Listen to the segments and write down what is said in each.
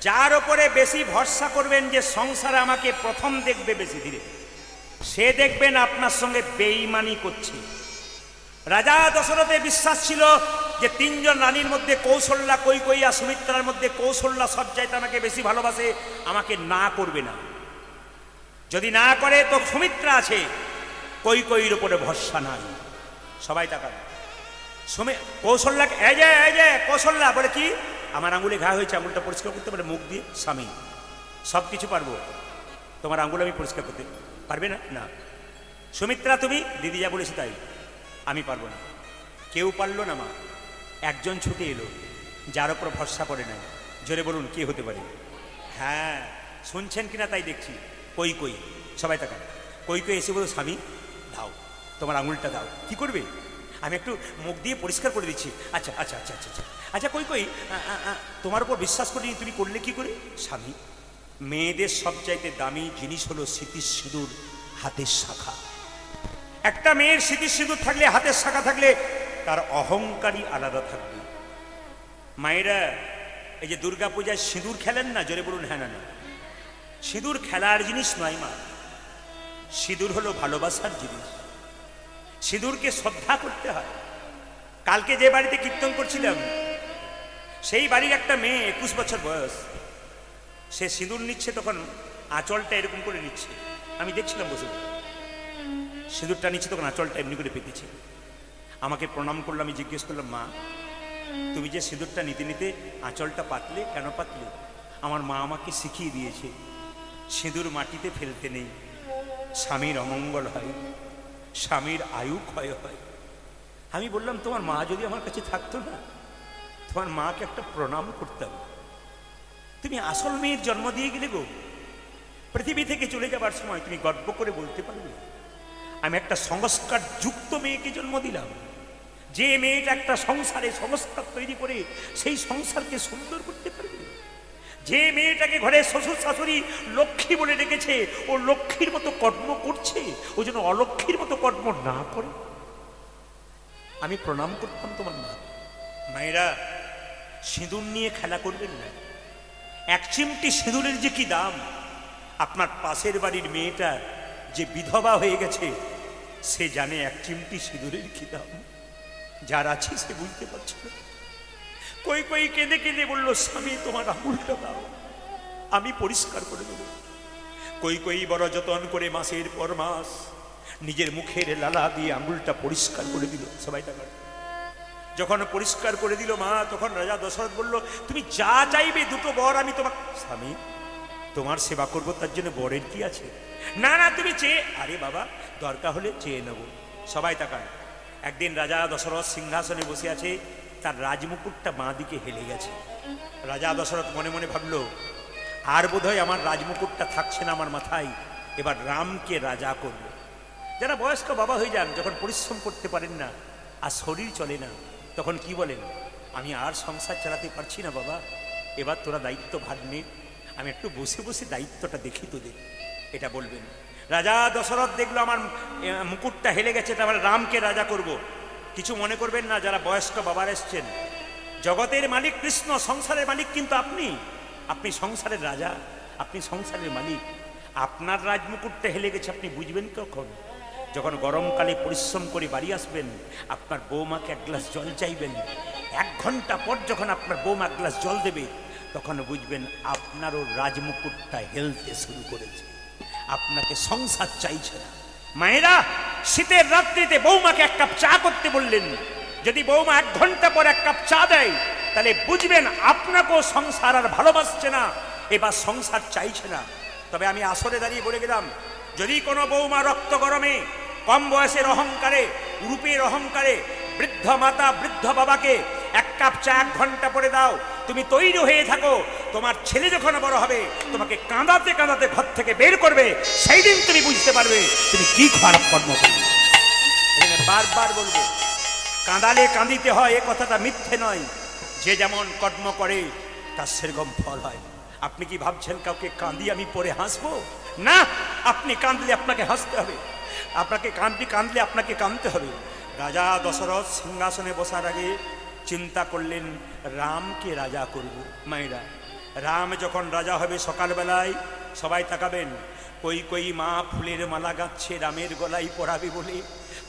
যার ওপরে বেশি ভরসা করবেন যে সংসারে আমাকে প্রথম দেখবে বেশি ধীরে, সে দেখবেন আপনার সঙ্গে বেঈমানি করছে। রাজা দশরথের বিশ্বাস ছিল যে তিনজন রানীর মধ্যে কৌশল্যা, কৈকেয়ী আর সুমিত্রার মধ্যে কৌশল্যা সব চাইতে আমাকে বেশি ভালোবাসে, আমাকে না করবে না। যদি না করে তো সুমিত্রা আছে, কৈকেয়ীর উপরে ভরসা নাই। সবাই তাকান, কৌশল্যা এই যে কৌশল্যা বলে কি, আমার আঙুলে ঘা হয়েছে, আঙুলটা পরিষ্কার করতে পারে মুখ দিয়ে? স্বামী, সব কিছু পারবো, তোমার আঙুল আমি পরিষ্কার করতে পারবে না? না। সুমিত্রা তুমি দিদি যা বলেছি তাই, আমি পারবো না। কেউ পারলো না মা, একজন ছুটে এলো যার ওপর ভরসা করে নাই। জোরে বলুন কে হতে পারে? হ্যাঁ, শুনছেন কিনা তাই দেখছি, কৈকেয়ী। সবাই তাকান, কৈকেয়ী এসে বলো স্বামী দাও, তোমার আঙুলটা দাও। কি করবে? আমি একটু মুখ দিয়ে পরিষ্কার করে দিচ্ছি। আচ্ছা আচ্ছা আচ্ছা আচ্ছা আচ্ছা আচ্ছা কৈকেয়ী, তোমার উপর বিশ্বাস করিনি, তুমি করলে কি করে? স্বামী, মেয়েদের সবচাইতে দামি জিনিস হলো স্মৃতির সিঁদুর, হাতের শাখা। একটা মেয়ের স্মৃতির সিঁদুর থাকলে, হাতের শাখা থাকলে তার অহংকারই আলাদা থাকবে। মায়েরা এই যে দুর্গা পূজায় সিঁদুর খেলেন না, জোরে বলুন হ্যাঁ না না। সিঁদুর খেলার জিনিস নয় মা, সিঁদুর হলো ভালোবাসার জিনিস। সিঁদুরকে শ্রদ্ধা করতে হয়। কালকে যে বাড়িতে কীর্তন করছিলাম, সেই বাড়ির একটা মেয়ে 21 বছর বয়স, সে সিঁদুর নিচ্ছে, তখন আঁচলটা এরকম করে নিচ্ছে, আমি দেখছিলাম বসে। সিঁদুরটা নিচ্ছে, তখন আঁচলটা এমনি করে পেতেছে। আমাকে প্রণাম করলো, আমি জিজ্ঞেস করলাম মা, তুমি যে সিঁদুরটা নিতে নিতে আঁচলটা পাতলে, কেন পাতলে? আমার মা আমাকে শিখিয়ে দিয়েছে সিঁদুর মাটিতে ফেলতে নেই, স্বামীর অমঙ্গল হয়, স্বামীর আয়ু ক্ষয় হয়। আমি বললাম তোমার মা যদি আমার কাছে থাকতো না, তোমার মাকে একটা প্রণাম করতাম। তুমি আসল মেয়ের জন্ম দিয়ে গেলে গো, পৃথিবী থেকে চলে যাবার সময় তুমি গর্ব করে বলতে পারবে আমি একটা সংস্কার যুক্ত মেয়েকে জন্ম দিলাম। যে মেয়েটা একটা সংসারে সংস্কার তৈরি করে সেই সংসারকে সুন্দর করতে পারবে। যে মেয়েটাকে ঘরে শ্বশুর শাশুড়ি লক্ষ্মী বলে ডেকেছে, ও লক্ষ্মীর মতো কর্ম করছে, ও যেন অলক্ষ্মীর মতো কর্ম না করে। আমি প্রণাম করতাম তোমার মা। মায়েরা, সিঁদুর নিয়ে খেলা করবেন না। এক চিমটি সিঁদুরের যে কি দাম! আপনার পাশের বাড়ির মেয়েটা যে বিধবা হয়ে গেছে, সে জানে এক চিমটি সিঁদুরের কি দাম। যার আছে সে বুঝতে পারছে না। কৈকেয়ী কেঁদে কেঁদে বলল স্বামী তোমার আঙুলটা দাও, আমি পরিষ্কার করে দেব। কৈকেয়ী বড় যতন করে মাসের পর মাস নিজের মুখের লালা দিয়ে আঙুলটা পরিষ্কার করে দিল। সবাই টাকা যখন পরিষ্কার করে দিল মা, তখন রাজা দশরথ বলল তুমি যা চাইবে দুটো বর আমি তোমার। স্বামী, তোমার সেবা করবো, তার জন্য বরের কি আছে? না না তুমি চেয়ে, আরে বাবা দরকার হলে চেয়ে নেব। সবাই তাকান। একদিন রাজা দশরথ সিংহাসনে বসে আছে, তার রাজমুকুটটা বাঁ দিকে হেলে গেছে। রাজা দশরথ মনে মনে ভাবল, আর বোধহয় আমার রাজমুকুটটা থাকছে না আমার মাথায়, এবার রামকে রাজা করব। যারা বয়স্ক বাবা হয়ে যান, যখন পরিশ্রম করতে পারেন না আর শরীর চলে না, তখন কি বলেন, আমি আর সংসার চালাতে পারছি না বাবা, এবার তোরা দায়িত্ব ভাগ নে, আমি একটু বসে বসে দায়িত্বটা দেখি তোদের, এটা বলবেন। রাজা দশরথ দেখলো আমার মুকুটটা হেলে গেছে, তারপরে রামকে রাজা করব। কিছু মনে করবেন না যারা বয়স্ক বাবার এসছেন, জগতের মালিক কৃষ্ণ, সংসারের মালিক কিন্তু আপনি। আপনি সংসারের রাজা, আপনি সংসারের মালিক। আপনার রাজমুকুটটা হেলে গেছে, আপনি বুঝবেন কখন? যখন গরমকালে পরিশ্রম করে বাড়ি আসবেন, আপনার বৌমাকে এক গ্লাস জল চাইবেন, 1 ঘন্টা পর যখন আপনার বৌমা এক গ্লাস জল দেবে, তখন বুঝবেন আপনারও রাজমুকুটটা হেলতে শুরু করেছে, আপনাকে সংসার চাইছে না। মায়েরা, শীতের রাত্রিতে বৌমাকে 1 কাপ চা করতে বললেন, যদি বৌমা 1 ঘন্টা পর 1 কাপ চা দেয়, তাহলে বুঝবেন আপনাকেও সংসার আর ভালোবাসছে না, এবার সংসার চাইছে না। তবে আমি আসরে দাঁড়িয়ে বলে গেলাম, যদি কোনো বৌমা রক্ত গরমে, কম বয়সের অহংকারে, রূপের অহংকারে বৃদ্ধ মাতা বৃদ্ধ বাবাকে 1 কাপ চা 1 ঘন্টা পরে দাও, তুমি তৈরি হয়ে থাকো, তোমার ছেলে যখন বড় হবে তোমাকে কাঁদাতে কাঁদাতে ঘর থেকে বের করবে, সেই দিন তুমি বুঝতে পারবে তুমি কি খারাপ কর্ম করবে। বারবার বলবো, কাঁদালে কাঁদিতে হয়, এ কথাটা মিথ্যে নয়। যে যেমন কর্ম করে তার সেরকম ফল হয়। আপনি কি ভাবছেন কাউকে কাঁদিয়ে আমি পরে হাসবো? না, আপনি কাঁদলে আপনাকে হাসতে হবে, আপনাকে কাঁদলে আপনাকে কাঁদতে হবে। রাজা দশরথ সিংহাসনে বসার আগে চিন্তা করলেন রামকে রাজা করব। মায়েরা, রাম যখন রাজা হবে সকালবেলায় সবাই তাকাবেন, কই কই মা ফুলের মালা গাচ্ছে রামের গলায় পরাবে বলে।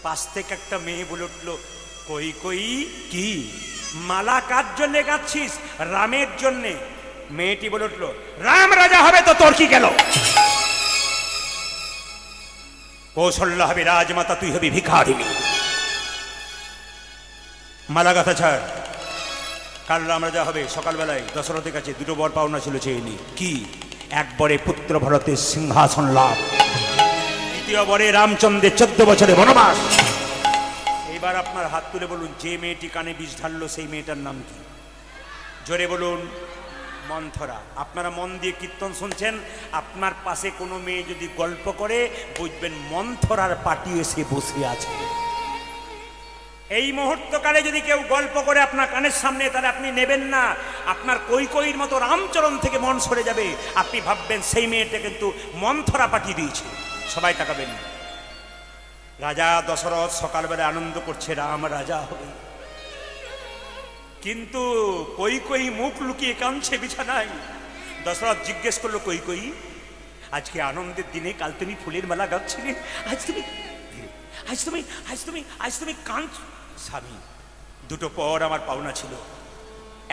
পাশ থেকে একটা মেয়ে বলে উঠল, কই কই কি মালা কার জন্যে গাচ্ছিস? রামের জন্যে। মেয়েটি বলে উঠল, রাম রাজা হবে তো তোর কি গেল? কৌশল্যা হবে রাজমাতা, তুই হবি ভিখারিণী। মালা গাথা ছাড়। কাল রাম রাজা হবে সকালবেলায় দশরথের কাছে দুটো বর পাওনা ছিল চেয়ে নি। কি? এক বরে পুত্র ভরতের সিংহাসন লাভ, দ্বিতীয় বরে রামচন্দ্রের 14 বছরে বনবাস। এইবার আপনার হাত তুলে বলুন, যে মেয়েটি কানে বিষ ঢাললো সেই মেয়েটার নাম কি? জোরে বলুন। মন্থরা। আপনারা মন দিয়ে কীর্তন শুনছেন, আপনার পাশে কোনো মেয়ে যদি গল্প করে বুঝবেন মন্থরার পাটি এসে বসে আছে। এই মুহূর্তকালে যদি কেউ গল্প করে আপনার কানের সামনে, তাহলে আপনি নেবেন না। আপনার কই কইর মতো রামচরণ থেকে মন সরে যাবে। আপনি ভাববেন সেই মেয়েটা কিন্তু মন্থরা পাঠিয়ে দিয়েছে। সবাই তাকাবেন। রাজা দশরথ সকালবেলা আনন্দ করছে, রাম রাজা হবে। কিন্তু কই কই মুখ লুকিয়ে কাঁদছে বিছানায়। দশরথ জিজ্ঞেস করলো, কই কই আজকে আনন্দের দিনে কাল তুমি ফুলের মালা গাচ্ছিলে, আজ তুমি কাঁদছ। স্বামী, দুটো পর আমার পাওনা ছিল,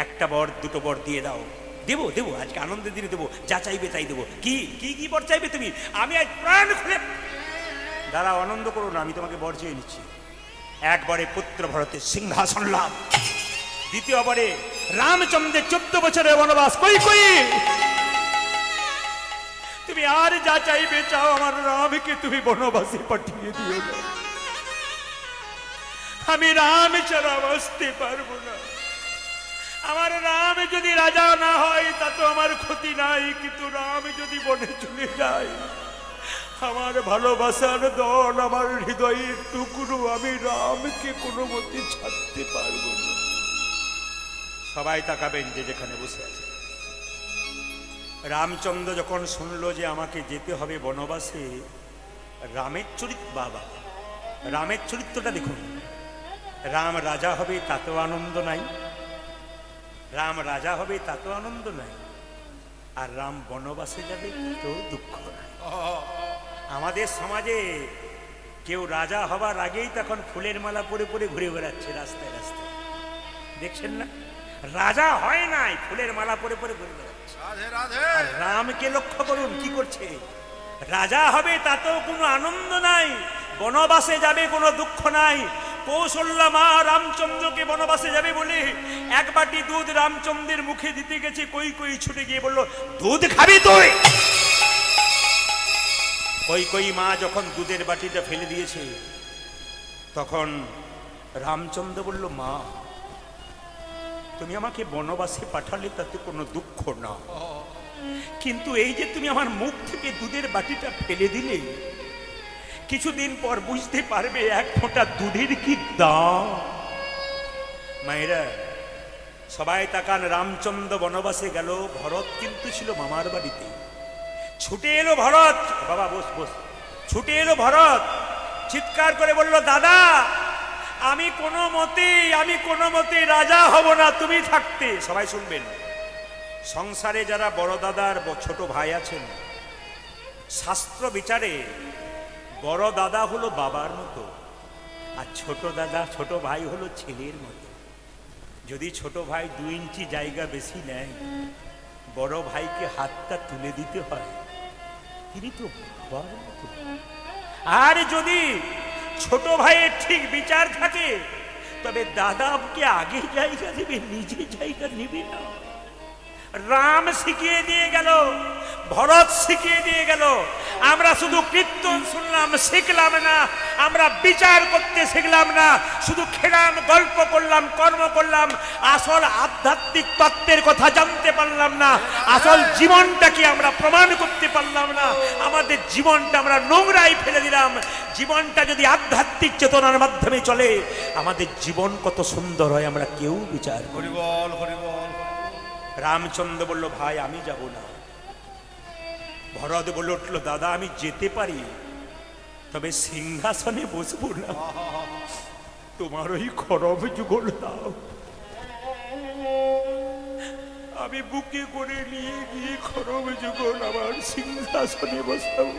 একটা বর দুটো বর দিয়ে দাও। দেবো দেবো, আজকে আনন্দের দিনে দেবো, যা চাইবে তাই দেবো। কি কি কি বর চাইবে তুমি? আমি আজ প্রাণ খুলে। দাঁড়াও, আনন্দ করো না, আমি তোমাকে বর চেয়ে নিচ্ছি। একবারে পুত্র ভরতের সিংহাসন লাভ, দ্বিতীয় বারে রামচন্দ্রের 14 বছরের বনবাস। কই কই তুমি আর যা চাইবে চাও, আমার রামকে তুমি বনবাসে পাঠিয়ে দিও না। আমি রাম ছাড়া বাঁচতে পারবো না। আমার রাম যদি রাজা না হয় তা তো আমার ক্ষতি নাই, কিন্তু রাম যদি বনে চলে যায়, আমার ভালোবাসার দল, আমার হৃদয়ের টুকরো, আমি রামকে কোনো মতে ছাড়তে পারবো না। সবাই তাকাবেন যে যেখানে বসে আছে। রামচন্দ্র যখন শুনলো যে আমাকে যেতে হবে বনবাসে, রামের চরিত্র, বাবা রামের চরিত্রটা দেখুন। রাম রাজা হবে তাতেও আনন্দ নাই, রাম রাজা হবে তাতেও আনন্দ নাই, আর রাম বনবাসে যাবে তাতেও দুঃখ নাই। আমাদের সমাজে কেউ রাজা হবার আগেই তখন ফুলের মালা পরে পরে ঘুরে বেড়াচ্ছে রাস্তায় রাস্তায়, দেখছেন না? রাজা হয় নাই, ফুলের মালা পরে পরে ঘুরে বেড়াচ্ছে। আর রামকে লক্ষ্য করুন কি করছে। রাজা হবে তাতেও কোনো আনন্দ নাই, বনবাসে যাবে কোনো দুঃখ নাই। কৌশল্যা মা রামচন্দ্রকে বনবাসে যাবে বলে এক বাটি দুধ রামচন্দ্রের মুখে দিতে গেছে, কই কই ছুটে গিয়ে বলল, দুধ খাবি তুই? কই কই মা যখন দুধের বাটিটা ফেলে দিয়েছে, তখন রামচন্দ্র বলল, মা তুমি আমাকে বনবাসে পাঠালে তাতে কোনো দুঃখ না, কিন্তু এই যে তুমি আমার মুখ থেকে দুধের বাটিটা ফেলে দিলে, কিছুদিন পর বুঝতে পারবে এক ফোঁটা দুধের কি দাম। মায়েরা সবাই তাকান, রামচন্দ্র বনবাসে গেল, ভরত কিন্তু ছিল মামার বাড়িতে। ছুটে এলো ভরত, বাবা বস বস। ছুটে এলো ভরত, চিৎকার করে বলল, দাদা আমি কোনো মতেই রাজা হব না তুমি থাকতে। সবাই শুনবেন, সংসারে যারা বড় দাদার ছোট ভাই আছেন, শাস্ত্র বিচারে বড় দাদা হলো বাবার মতো, আর ছোট দাদা ছোট ভাই হলো ছেলের মতো। যদি ছোট ভাই 2 ইঞ্চি জায়গা বেশি নেয়, বড় ভাইকে হাতটা তুলে দিতে হয়, তিনি তো বাবার মতো। আর যদি ছোট ভাইয়ের ঠিক বিচার থাকে, তবে দাদাকে আগে জায়গা দেবে, নিজে জায়গা নেবে না। রাম শিখিয়ে দিয়ে গেল, ভরত শিখিয়ে দিয়ে গেল। আমরা শুধু কীর্তন শুনলাম, শিখলাম না, আমরা বিচার করতে শিখলাম না, শুধু খেলাম, গল্প করলাম, কর্ম করলাম, আসল আধ্যাত্মিক তত্ত্বের কথা জানতে পারলাম না, আসল জীবনটাকে আমরা প্রমাণ করতে পারলাম না। আমাদের জীবনটা আমরা নোংরাই ফেলে দিলাম। জীবনটা যদি আধ্যাত্মিক চেতনার মাধ্যমে চলে, আমাদের জীবন কত সুন্দর হয় আমরা কেউ বিচার করি। হরিবল হরিবল। রামচন্দ্র বলল, ভাই আমি যাব না। ভরত বলে উঠল, দাদা আমি যেতে পারি, তবে সিংহাসনে বসবো না, তোমার ওই খরব যুগল দাও। আমি বুকে করে নিয়ে গিয়ে খরম যুগল আমার সিংহাসনে বসাবো।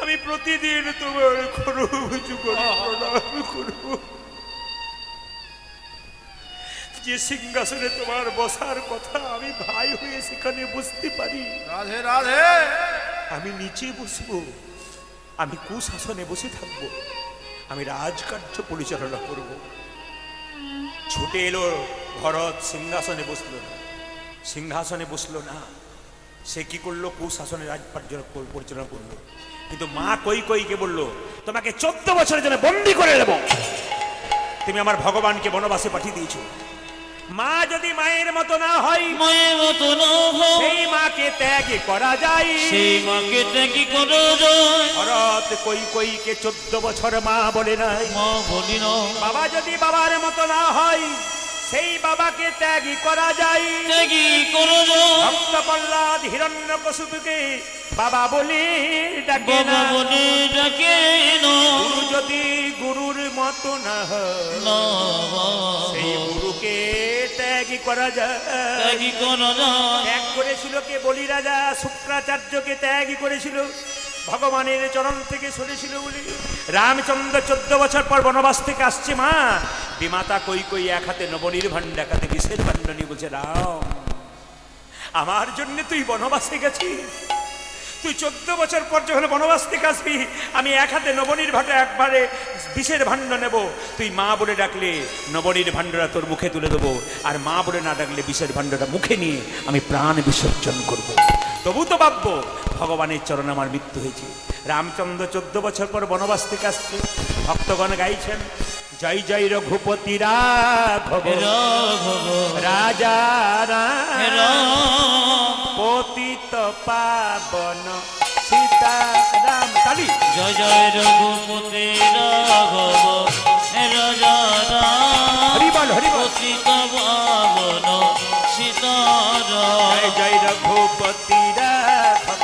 আমি প্রতিদিন তোমার খরম যুগল প্রণাম করব। যে সিংহাসনে তোমার বসার কথা আমি ভাই হয়ে সেখানে বসতে পারি। রাধে রাধে। আমি নিচে বসবো, আমি কুশাসনে বসে থাকবো, আমি রাজকার্য পরিচালনা করব। ছুটে এলো ভরত, সিংহাসনে বসলো না, সিংহাসনে বসলো না, সে কি করলো? কুশাসনে রাজকার্য পরিচালনা করলো। কিন্তু মা কৈকেয়ীকে বলল, তোমাকে 14 বছরের জন্য বন্দী করে দেব। তুমি আমার ভগবানকে বনবাসে পাঠিয়ে দিয়েছো। মা যদি মায়ের মতো না হয়, মায়ের মতো না হয়, সেই মাকে ত্যাগ করা যায়, সেই মাকে ত্যাগী করা যায়। ভরত কৈকেয়ীকে 14 বছর মা বলে নাই। মা বলি না। বাবা যদি বাবার মতো না হয়, সেই বাবাকে ত্যাগী করা যায়। ত্যাগী করা যায়। ভক্ত প্রহ্লাদ হিরণ্যকশিপুকে বাবা বলে ডাকে বাবা না। বলে ডাকে না। গুরু যদি গুরুর মতো না হয়, না, সেই গুরুকে ত্যাগী করা যায়। ত্যাগী করা যায়। ত্যাগ করেছিল কে? বলি রাজা শুক্রাচার্যকে ত্যাগী করেছিল, ভগবানের চরণ থেকে সরেছিল বলে। রামচন্দ্র 14 বছর পর বনবাস থেকে আসছে। মা বিমাতা কৈকেয়ী এক হাতে নবনীর ভাণ্ড, এক হাতে বিষের ভাণ্ড নিয়ে বলছে, রাম আমার জন্য তুই বনবাসে গেছিস। তুই 14 বছর পর যখন বনবাস থেকে আসবি, আমি এক হাতে নবনীর ভাণ্ড, একবারে বিষের ভাণ্ড নেব। তুই মা বলে ডাকলে নবনীর ভাণ্ডটা তোর মুখে তুলে দেবো, আর মা বলে না ডাকলে বিষের ভাণ্ডটা মুখে নিয়ে আমি প্রাণ বিসর্জন করব। তবু তো ভাববো ভগবানের চরণে আমার মৃত্যু হয়েছে। রামচন্দ্র 14 বছর পর বনবাস থেকে আসছে। ভক্তগণ গাইছেন, জয় জয় রঘুপতি রাঘব রাজা রাম, পতিত পাবন সীতারাম। কালী জয় জয় রঘুপতি রাঘব রাজা রাম, হরিবল হরিবল। পতিত পাবন সীতারাম। জয় জয় রঘুপতি রাঘব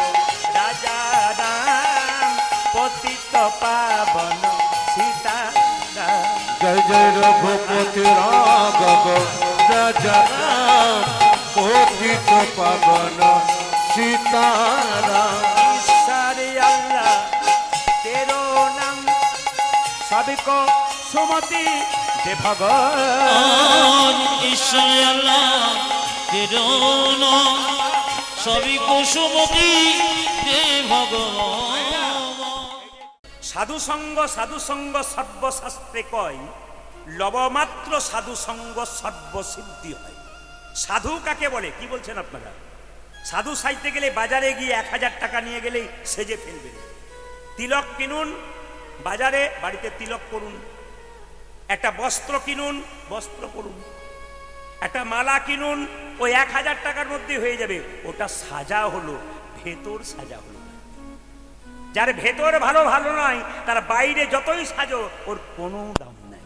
রাজা রাম, পতিত পাবন সীতারাম। জয় জয় রঘুপতি রাঘব রাজা রাম, পতিত পাবন সীতারাম। ঈশ্বর আল্লাহ তেরো নাম, সবকো সুমতি দে ভগবান। ঈশ্বর আল্লাহ তেরো নাম, সবই কুসুমতি দে ভগবান। সাধু সঙ্গ সর্বশাস্ত্রে কয়, লবমাত্র সাধু সঙ্গ সর্বসিদ্ধি হয়। সাধু কাকে বলে? কি বলছেন আপনারা? সাধু সাইতে গেলে বাজারে গিয়ে 1000 টাকা নিয়ে গেলেই সেজে ফেলবেন। তিলক কিনুন বাজারে, বাড়িতে তিলক করুন। একটা বস্ত্র কিনুন, বস্ত্র করুন। একটা মালা কিনুন, ওই 1000 টাকার মধ্যে হয়ে যাবে। ওটা সাজা হলো, ভেতর সাজা হলো না। যার ভেতর ভালো ভালো নয়, তার বাইরে যতই সাজো ওর কোনো দাম নাই।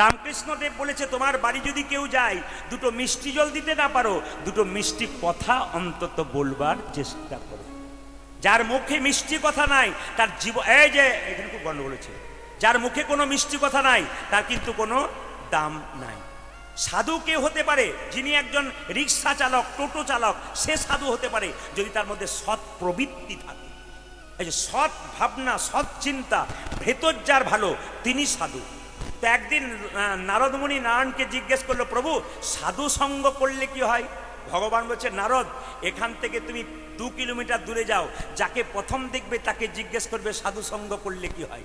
রামকৃষ্ণদেব বলেছে, তোমার বাড়ি যদি কেউ যায়, দুটো মিষ্টি জল দিতে না পারো, দুটো মিষ্টি কথা অন্তত বলবার চেষ্টা করো। যার মুখে মিষ্টি কথা নাই তার জীবন, এই যে এখানে খুব গন্ডগোল হচ্ছে, যার মুখে কোনো মিষ্টি কথা নাই তার কিন্তু কোনো দাম নাই। সাধু কে হতে পারে? যিনি একজন রিক্সা চালক, টোটো চালক, সে সাধু হতে পারে যদি তার মধ্যে সৎ প্রবৃত্তি থাকে। এই যে সৎ ভাবনা, সৎ চিন্তা, ভেতর যার ভালো, তিনি সাধু। তো একদিন নারদমুনি নারায়ণকে জিজ্ঞেস করলো, প্রভু সাধু সঙ্গ করলে কি হয়? ভগবান বলছে, নারদ এখান থেকে তুমি 2 কিলোমিটার দূরে যাও, যাকে প্রথম দেখবে তাকে জিজ্ঞেস করবে সাধু সঙ্গ করলে কি হয়।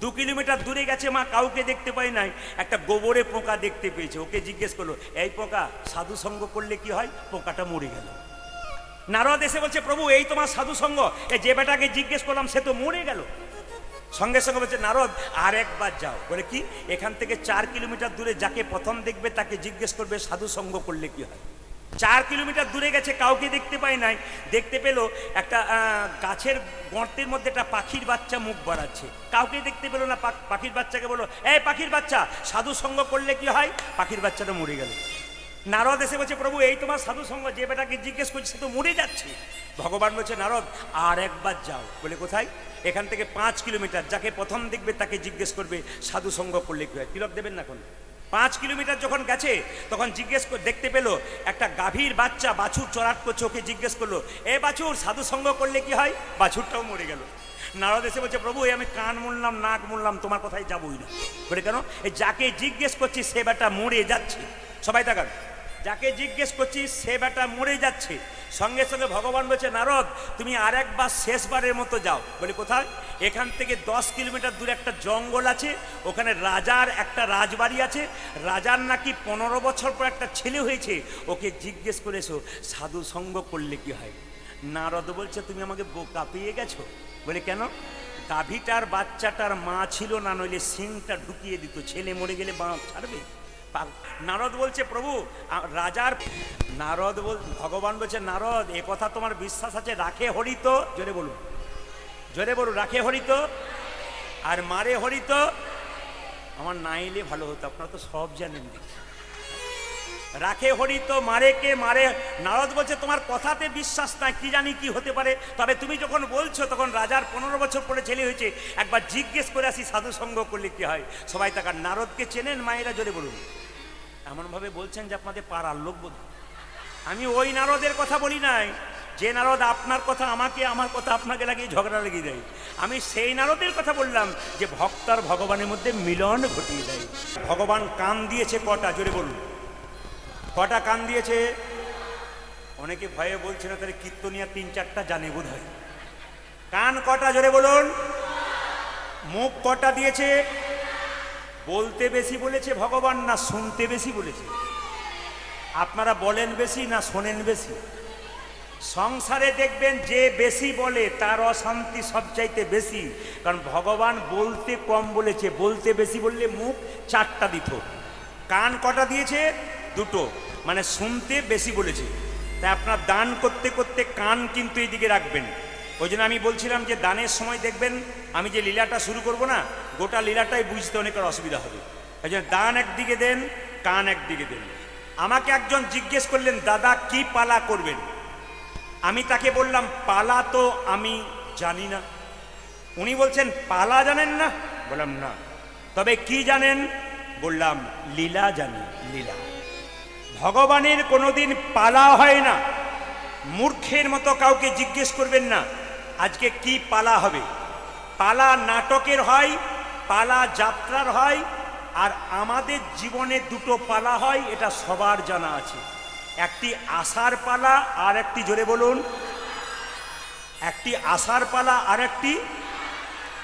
2 কিলোমিটার দূরে গেছে, মা কাউকে দেখতে পায় নাই, একটা গোবরে পোকা দেখতে পেয়েছে। ওকে জিজ্ঞেস করলো, এই পোকা সাধু সঙ্গ করলে কি হয়? পোকাটা মরে গেল। নারদ এসে বলছে, প্রভু এই তোমার সাধু সঙ্গ, এই যে বেটাকে জিজ্ঞেস করলাম সে তো মরে গেল। সঙ্গে সঙ্গে বলছে, নারদ আর একবার যাও। বলে কি? এখান থেকে 4 কিলোমিটার দূরে যাকে প্রথম দেখবে তাকে জিজ্ঞেস করবে সাধু সঙ্গ করলে কি হয়। 4 কিলোমিটার দূরে গেছে, কাউকে দেখতে পায় নাই। দেখতে পেল একটা গাছের গর্তের মধ্যে একটা পাখির বাচ্চা মুখ বাড়াচ্ছে, কাউকে দেখতে পেল না। পাখির বাচ্চাকে বলো, এই পাখির বাচ্চা সাধু সঙ্গ করলে কি হয়? পাখির বাচ্চাটা মরে গেল। নারদ এসে বলছে, প্রভু এই তোমার সাধু সঙ্গ, যে বেটাকে জিজ্ঞেস করছে সে তো মরে যাচ্ছে। ভগবান বলছে, নারদ আর একবার যাও। বলে কোথায়? এখান থেকে 5 কিলোমিটার, যাকে প্রথম দেখবে তাকে জিজ্ঞেস করবে সাধু সঙ্গ করলে কি হয়। তিলক দেবেন না? এখন 5 কিলোমিটার যখন গেছে তখন দেখতে পেল একটা গাভীর বাচ্চা বাছুর চড়াট করছে, ওকে জিজ্ঞেস করলো, এ বাছুর সাধু সঙ্গ করলে কি হয়? বাছুরটাও মরে গেল। নারদ এসে বলছে, প্রভু আমি কান মুড়লাম, নাক মুড়লাম, তোমার কথাই যাবই না। বলে কেন? এই যাকে জিজ্ঞেস করছি সে বেটা মরে যাচ্ছে। সবাই তাকান, যাকে জিজ্ঞেস করছি সে বেটা মরে যাচ্ছে। সঙ্গে সঙ্গে ভগবান বলছে, নারদ তুমি আরেকবার শেষবারের মতো যাও। বলি কোথায়? এখান থেকে 10 কিলোমিটার দূরে একটা জঙ্গল আছে, ওখানে রাজার একটা রাজবাড়ি আছে। রাজার নাকি 15 বছর পর একটা ছেলে হয়েছে, ওকে জিজ্ঞেস করেছো সাধু সঙ্গ করলে কি হয়। নারদ বলছে, তুমি আমাকে বোকা পেয়ে গেছো। বলে কেন? গাভীটার বাচ্চাটার মা ছিল না, নইলে সিংটা ঢুকিয়ে দিত, ছেলে মরে গেলে বাঁ ছাড়বে। নারদ বলছে, প্রভু রাজার ভগবান বলছে, নারদ এ কথা তোমার বিশ্বাস আছে? রাখে হরিত, জোরে বলুন, জোরে বলুন, রাখে হরিত আর মারে হরিত। আমার না এলে ভালো হতো, আপনারা তো সব জানেন। রাখে হরিত, মারে কে? মারে। নারদ বলছে, তোমার কথাতে বিশ্বাস নাই, কি জানি কি হতে পারে, তবে তুমি যখন বলছো তখন রাজার 15 বছর পরে ছেলে হয়েছে, একবার জিজ্ঞেস করে আসি সাধু সঙ্গ করলে কি হয়। সবাই তাকান। নারদকে চেনেন মায়েরা? জোরে বলুন। এমনভাবে বলছেন যে আপনাদের পাড়ার লোক বোধ। আমি ওই নারদের কথা বলি নাই, যে নারদ আপনার কথা আমাকে, আমার কথা আপনাকে লাগিয়ে ঝগড়া লাগিয়ে দেয়। আমি সেই নারদের কথা বললাম যে ভক্ত আর ভগবানের মধ্যে মিলন ঘটিয়ে দেয়। ভগবান কান দিয়েছে কটা? জোরে বলুন, কটা কান দিয়েছে? অনেকে ভয়ে বলছে না, তাহলে কীর্তনিয়া 3-4টা জানে বোধ হয়। কান কটা? জোরে বলুন। মুখ কটা দিয়েছে? বলতে বেশি বলেছে ভগবান না শুনতে বেশি বলেছে? আপনারা বলেন বেশি না শোনেন বেশি? সংসারে দেখবেন যে বেশি বলে তার অশান্তি সবচাইতে বেশি, কারণ ভগবান বলতে কম বলেছে, বলতে বেশি বললে মুখ 4টা দিত। কান কটা দিয়েছে? 2টো, মানে শুনতে বেশি বলেছে। তাই আপনার দান করতে করতে কান কিন্তু এইদিকে রাখবেন। ওই জন্য আমি বলছিলাম যে দানের সময় দেখবেন আমি যে লীলাটা শুরু করব না, গোটা লীলাটাই বুঝতে অনেকের অসুবিধা হবে। ওই জন্য দান একদিকে দেন, কান একদিকে দেন। আমাকে একজন জিজ্ঞেস করলেন, দাদা কি পালা করবেন? আমি তাকে বললাম, পালা তো আমি জানি না। উনি বলছেন, পালা জানেন না? বললাম না। তবে কি জানেন? বললাম লীলা জানি, লীলা। ভগবানের কোনোদিন পালা হয় না। মূর্খের মতো কাউকে জিজ্ঞেস করবেন না আজকে কি পালা হবে। পালা নাটকের হয়, পালা যাত্রার হয়, আর আমাদের জীবনে 2টো পালা হয়, এটা সবার জানা আছে। একটি আষাঢ় পালা আর একটি, জোরে বলুন, একটি আষাঢ় পালা আর একটি।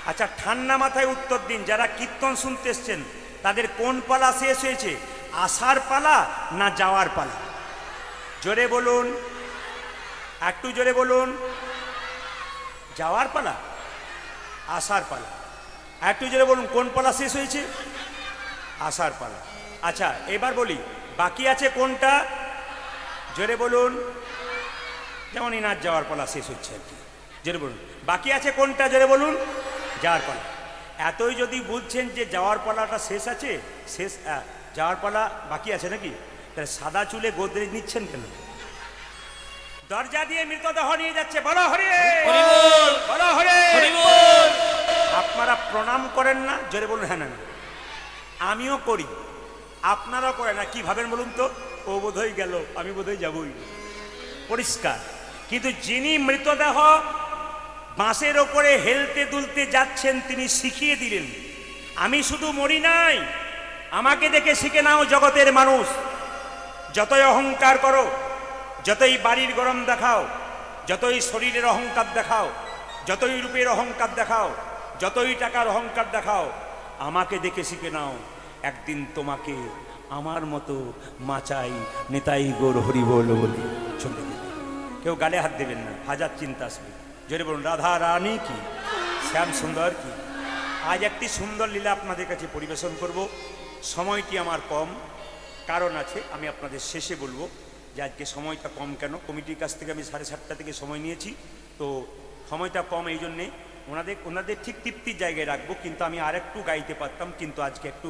আচ্ছা ঠান্ডা মাথায় উত্তর দিন, যারা কীর্তন শুনতে এসছেন তাদের কোন পালা শেষ হয়েছে? আষাঢ় পালা না যাওয়ার পালা? জোরে বলুন, একটু জোরে বলুন। যাওয়ার পালা, আষাঢ় পালা। একটু জোরে বলুন, কোন পালা শেষ হয়েছে? আষাঢ় পালা। আচ্ছা এবার বলি, বাকি আছে কোনটা? জোরে বলুন। যেমন ইনার যাওয়ার পালা শেষ হচ্ছে আর কি, জোরে বলুন। বাকি আছে কোনটা? জোরে বলুন। যাওয়ার পালা। এতই যদি বুঝছেন যে যাওয়ার পালাটা শেষ আছে, শেষ যাওয়ার পালা বাকি আছে নাকি, তাহলে সাদা চুলে গোদরেজ নিচ্ছেন কেন? দরজা দিয়ে মৃতদেহ নিয়ে যাচ্ছে, বলো হরি বল, বলো হরি বল। আপনারা প্রণাম করেন না? জোরে বলুন। হ্যাঁ না, আমিও করি, আপনারাও করেন না। কি ভাবেন বলুন তো? ও বোধহয় গেল, আমি বোধহয় যাবই, পরিষ্কার। কিন্তু যিনি মৃতদেহ বাঁশের ওপরে হেলতে দুলতে যাচ্ছেন তিনি শিখিয়ে দিলেন, আমি শুধু মরি নাই, আমাকে দেখে শিখে নাও জগতের মানুষ। যতই অহংকার করো, যতই বাড়ির গরম দেখাও, যতই শরীরের অহংকার দেখাও, যতই রূপের অহংকার দেখাও, যতই টাকার অহংকার দেখাও, আমাকে দেখে শিখে নাও, একদিন তোমাকে আমার মতো মাচাই নেতাই গোর হরি বল বলে চলে গেল। কেউ গালে হাত দেবেন না, হাজার চিন্তা আসবে। জোরে বলুন, রাধা রানী কি, শ্যাম সুন্দর কি। আজ একটি সুন্দর লীলা আপনাদের কাছে পরিবেশন করব। সময়টি আমার কম, কারণ আছে, আমি আপনাদের শেষে বলবো যে আজকে সময়টা কম কেন। কমিটির কাছ থেকে আমি 7:30 থেকে সময় নিয়েছি, তো সময়টা কম এই জন্যে ওনাদের ঠিক তৃপ্তির জায়গায় রাখবো। কিন্তু আমি আর একটু গাইতে পারতাম, কিন্তু আজকে একটু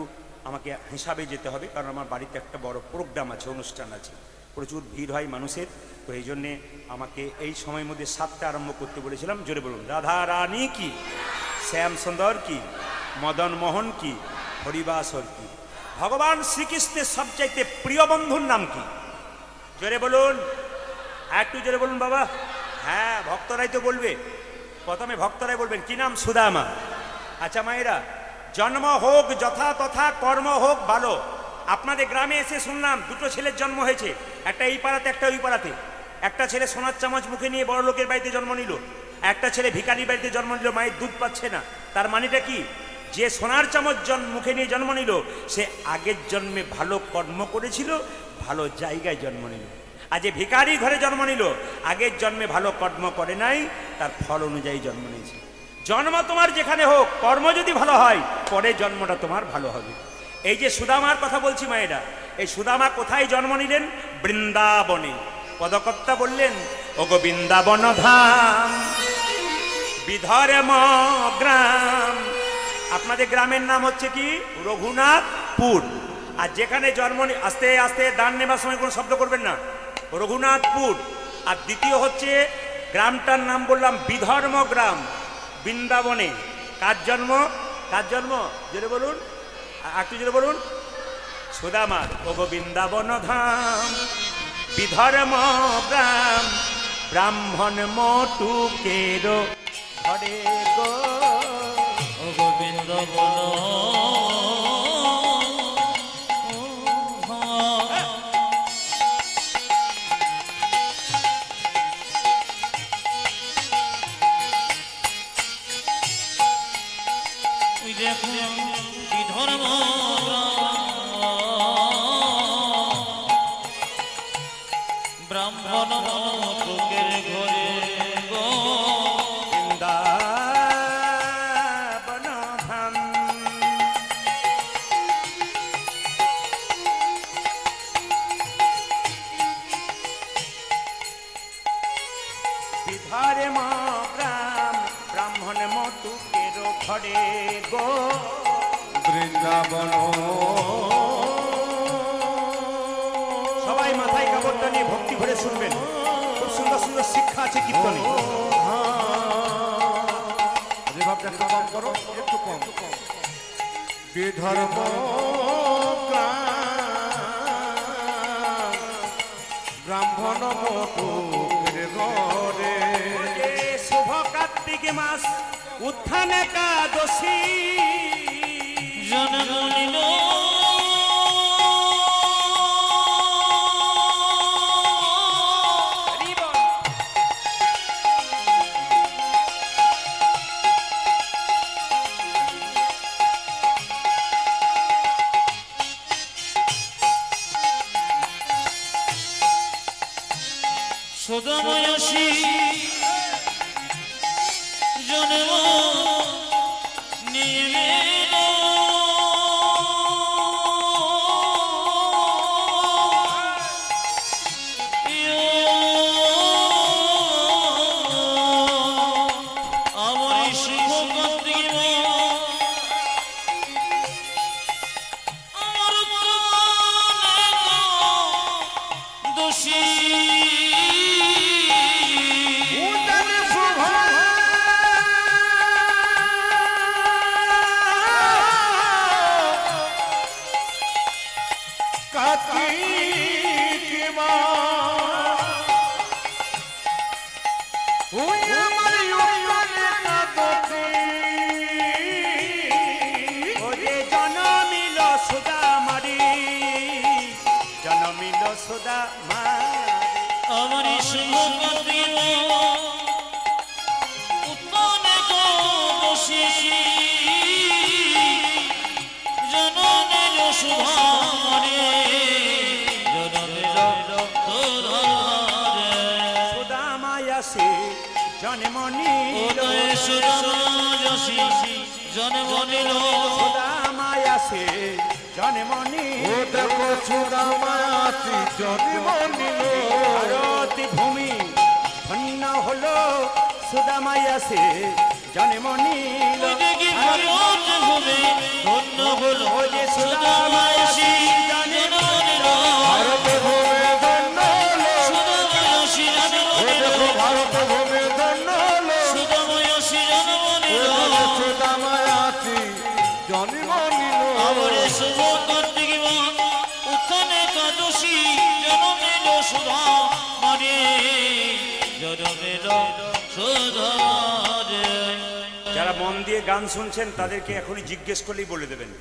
আমাকে হিসাবে যেতে হবে, কারণ আমার বাড়িতে একটা বড় প্রোগ্রাম আছে, অনুষ্ঠান আছে, প্রচুর ভিড় হয় মানুষের। তো এই জন্যে আমাকে এই সময়ের মধ্যে 7টা আরম্ভ করতে বলেছিলাম। জোরে বলুন, রাধা রানী কি, শ্যাম সুন্দর কি, মদন মোহন কি, হরিবাসর কি। ভগবান শ্রীকৃষ্ণের সবচাইতে প্রিয় বন্ধুর নাম কি? জোরে বলুন, একটু জোরে বলুন বাবা। হ্যাঁ, ভক্তরাই তো বলবে, প্রথমে ভক্তরাই বলবেন। কি নাম? সুদামা। আচ্ছা মায়েরা, জন্ম হোক যথা তথা, কর্ম হোক ভালো। আপনাদের গ্রামে এসে শুনলাম দুটো ছেলের জন্ম হয়েছে, একটা এই পাড়াতে একটা ওই পাড়াতে। একটা ছেলে সোনার চামচ মুখে নিয়ে বড় লোকের বাড়িতে জন্ম নিল, একটা ছেলে ভিখারির বাড়িতে জন্ম নিল, মায়ের দুধ পাচ্ছে না। তার মানেটা কি? যে সোনার চামচ মুখে নিয়ে জন্ম নিল সে আগের জন্মে ভালো কর্ম করেছিল, ভালো জায়গায় জন্ম নিল। আর যে ভিখারি ঘরে জন্ম নিল আগের জন্মে ভালো কর্ম করে নাই, তার ফল অনুযায়ী জন্ম নিয়েছে। জন্ম তোমার যেখানে হোক, কর্ম যদি ভালো হয় পরের জন্মটা তোমার ভালো হবে। এই যে সুদামার কথা বলছি মায়েরা, এই সুদামা কোথায় জন্ম নিলেন? বৃন্দাবনে। পদকর্তা বললেন, ওগো বৃন্দাবন ধাম বিধর্ম গ্রাম। আপনাদের গ্রামের নাম হচ্ছে কি? রঘুনাথপুর। আর যেখানে জন্ম আস্তে আস্তে দান নেবার সময় কোনো শব্দ করবেন না, রঘুনাথপুর। আর দ্বিতীয় হচ্ছে গ্রামটার নাম বললাম বিধর্ম গ্রাম, বৃন্দাবনে। কার জন্ম? কার জন্ম? জোরে বলুন, একটু জোরে বলুন। সুদামার। ওগো বৃন্দাবন ধাম বিধর্ম গ্রাম, ব্রাহ্মণ মটুকের ঘরে গো। ও গোবিন্দ বলো দেখো বিধর্ম ব্রাহ্মণ মটুকের ঘরে গো। বৃন্দাবন ধাম বিধর্ম গ্রাম, ব্রাহ্মণ মটুকের ঘরে গো। বৃন্দাবন সবাই মাথায় কাপড়টা নিয়ে ভক্তি ভরে শুনবেন, খুব সুন্দর সুন্দর শিক্ষা আছে কীর্তনে। রেভাবটা একটু কম করো, একটু কম। বিধর্ম ব্রাহ্মণ মটুকের ঘরে। যে শুভ কার্তিক মাস উত্থান একাদশী, জন্ম নিল সদাময়সী জন্ম নিয়ে আমার শুভ কার্তিক আমার দোষী আমার শুভ কার্তিক উত্তম দোষী জনমের শুভারে সুদামায়াসে জন্ম নিল, সুদাময়সী জন্ম নিল সুদামায়াসে জন্ম নিল। ও দেখো সুদামায়াসি জন্ম নিল। ভারতী ভূমি ধন্য হলো, সুদামায়াসে জন্ম নিল। দেখি ভারত ভূমি ধন্য হলো, যে সুদাময়সী জন্ম নিল। ভারত ভূমি ধন্য হলো। সুদাময়সী জন্ম ও নিল, দেখো ভারত ভূমি ধন্য হলো। সুদাময়সী জন্ম ও নিল। দেখো সুদামায়াসি জন্ম নিল। আমার শুভ কার্তিক করে জনমের সুধারে। যারা মন দিয়ে গান শুনছেন তাদেরকে এখনই জিজ্ঞেস করলেই বলে দেবেন।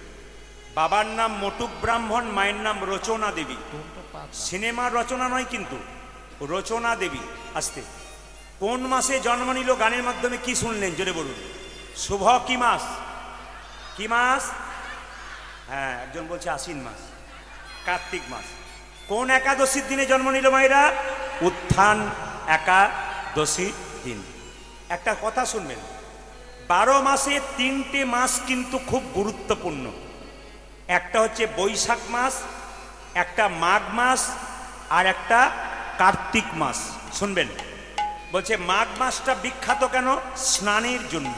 বাবার নাম মটুক ব্রাহ্মণ, মায়ের নাম রচনা দেবী। সিনেমার রচনা নয় কিন্তু, রচনা দেবী। আসতে কোন মাসে জন্ম নিল গানের মাধ্যমে কি শুনলেন জোরে বলুন। শুভ কি মাস? কি মাস? হ্যাঁ, একজন বলছে আশ্বিন মাস, কার্তিক মাস। কোন একাদশীর দিনে জন্ম নিল মায়েরা? উত্থান একাদশীর দিন। একটা কথা শুনবেন, 12 মাসে 3টে মাস কিন্তু খুব গুরুত্বপূর্ণ। একটা হচ্ছে বৈশাখ মাস, একটা মাঘ মাস, আর একটা কার্তিক মাস। শুনবেন, বলছে মাঘ মাসটা বিখ্যাত কেন? স্নানের জন্য।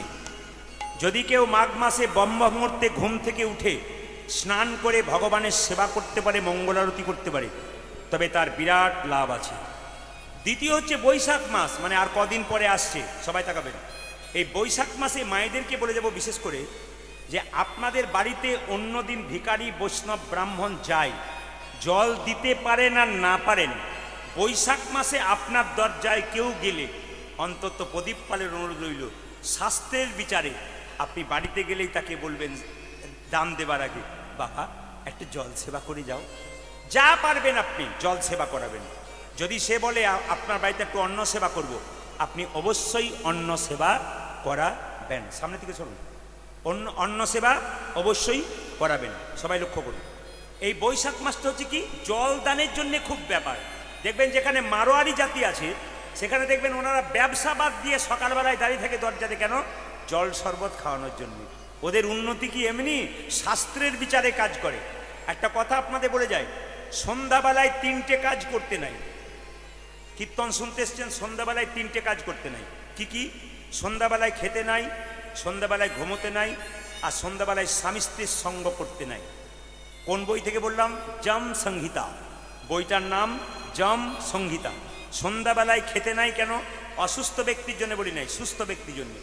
যদি কেউ মাঘ মাসে ব্রহ্ম মুহূর্তে ঘুম থেকে উঠে স্নান করে ভগবানের সেবা করতে পারে, মঙ্গল আরতি করতে পারে, তবে তার বিরাট লাভ আছে। দ্বিতীয় হচ্ছে বৈশাখ মাস, মানে আর কদিন পরে আসছে, সবাই তাকাবেন। এই বৈশাখ মাসে মায়েদেরকে বলে যাব বিশেষ করে, যে আপনাদের বাড়িতে অন্যদিন ভিখারি বৈষ্ণব ব্রাহ্মণ যায়, জল দিতে পারেন আর না পারেন, বৈশাখ মাসে আপনার দরজায় কেউ গেলে অন্তত প্রদীপ পালের অনুরোধ রইল, শাস্ত্রের বিচারে আপনি বাড়িতে গেলেই তাকে বলবেন দান দেবার আগে, বাবা একটু জল সেবা করে যাও। যা পারবেন আপনি জল সেবা করাবেন। যদি সে বলে আপনার বাড়িতে একটু অন্ন সেবা করব, আপনি অবশ্যই অন্ন সেবা করাবেন। সামনে থেকে চলুন, অন্ন সেবা অবশ্যই করাবেন। সবাই লক্ষ্য করুন, এই বৈশাখ মাসটা হচ্ছে কি জল দানের জন্য খুব ব্যাপার। দেখবেন যেখানে মারোয়ারি জাতি আছে সেখানে দেখবেন ওনারা ব্যবসা বাদ দিয়ে সকালবেলায় দাঁড়িয়ে থাকে দরজাতে, কেন? জল শরবত খাওয়ানোর জন্য। ওদের উন্নতি কি এমনি? শাস্ত্রের বিচারে কাজ করে। একটা কথা আপনাদের বলে যায়, সন্ধ্যাবেলায় 3টে কাজ করতে নাই। কীর্তন শুনতে এসছেন, সন্ধ্যাবেলায় 3টে কাজ করতে নাই। কি কি? সন্ধ্যাবেলায় খেতে নাই, সন্ধ্যাবেলায় ঘুমোতে নাই, আর সন্ধ্যাবেলায় স্বামী স্ত্রীর সঙ্গ করতে নাই। কোন বই থেকে বললাম? যম সংহিতা। বইটার নাম যম সংহিতা। সন্ধ্যাবেলায় খেতে নাই কেন? অসুস্থ ব্যক্তির জন্য বলি নাই, সুস্থ ব্যক্তির জন্য।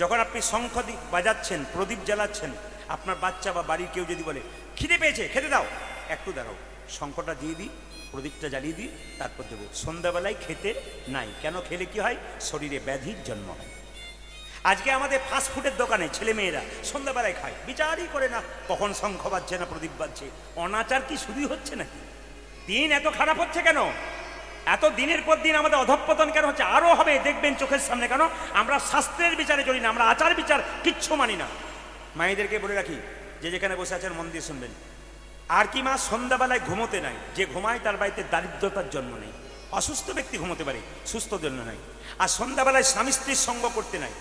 যখন আপনি শঙ্খ বাজাচ্ছেন, প্রদীপ জ্বালাচ্ছেন, আপনার বাচ্চা বা বাড়ির কেউ যদি বলে খিদে পেয়েছে খেতে দাও, একটু দাঁড়াও, শঙ্খটা দিয়ে দিই, প্রদীপটা জ্বালিয়ে দিই, তারপর দেবো। সন্ধ্যাবেলায় খেতে নাই কেন? খেলে কি হয়? শরীরে ব্যাধির জন্ম হয়। আজকে আমাদের ফাস্টফুডের দোকানে ছেলে মেয়েরা সন্ধ্যাবেলায় খায়, বিচারই করে না কখন শঙ্খ বাজছে না প্রদীপ বাজছে। অনাচার কি শুরুই হচ্ছে নাকি? দিন এত খারাপ হচ্ছে কেন? এত দিনের পর দিন আমাদের অধঃপতন কেন হচ্ছে? আরও হবে, দেখবেন চোখের সামনে। কেন? আমরা শাস্ত্রের বিচারে চলি না, আমরা আচার বিচার কিচ্ছু মানি না। মায়েদেরকে বলে রাখি, যে যেখানে বসে আছেন মন দিয়ে শুনবেন। আর কি মা? সন্ধ্যাবেলায় ঘুমোতে নাই। যে ঘুমায় তার বাড়িতে দারিদ্রতার জন্ম নেই। অসুস্থ ব্যক্তি ঘুমোতে পারে, সুস্থ জন্য নাই। আর সন্ধ্যাবেলায় স্বামী স্ত্রীর সঙ্গ করতে নাই।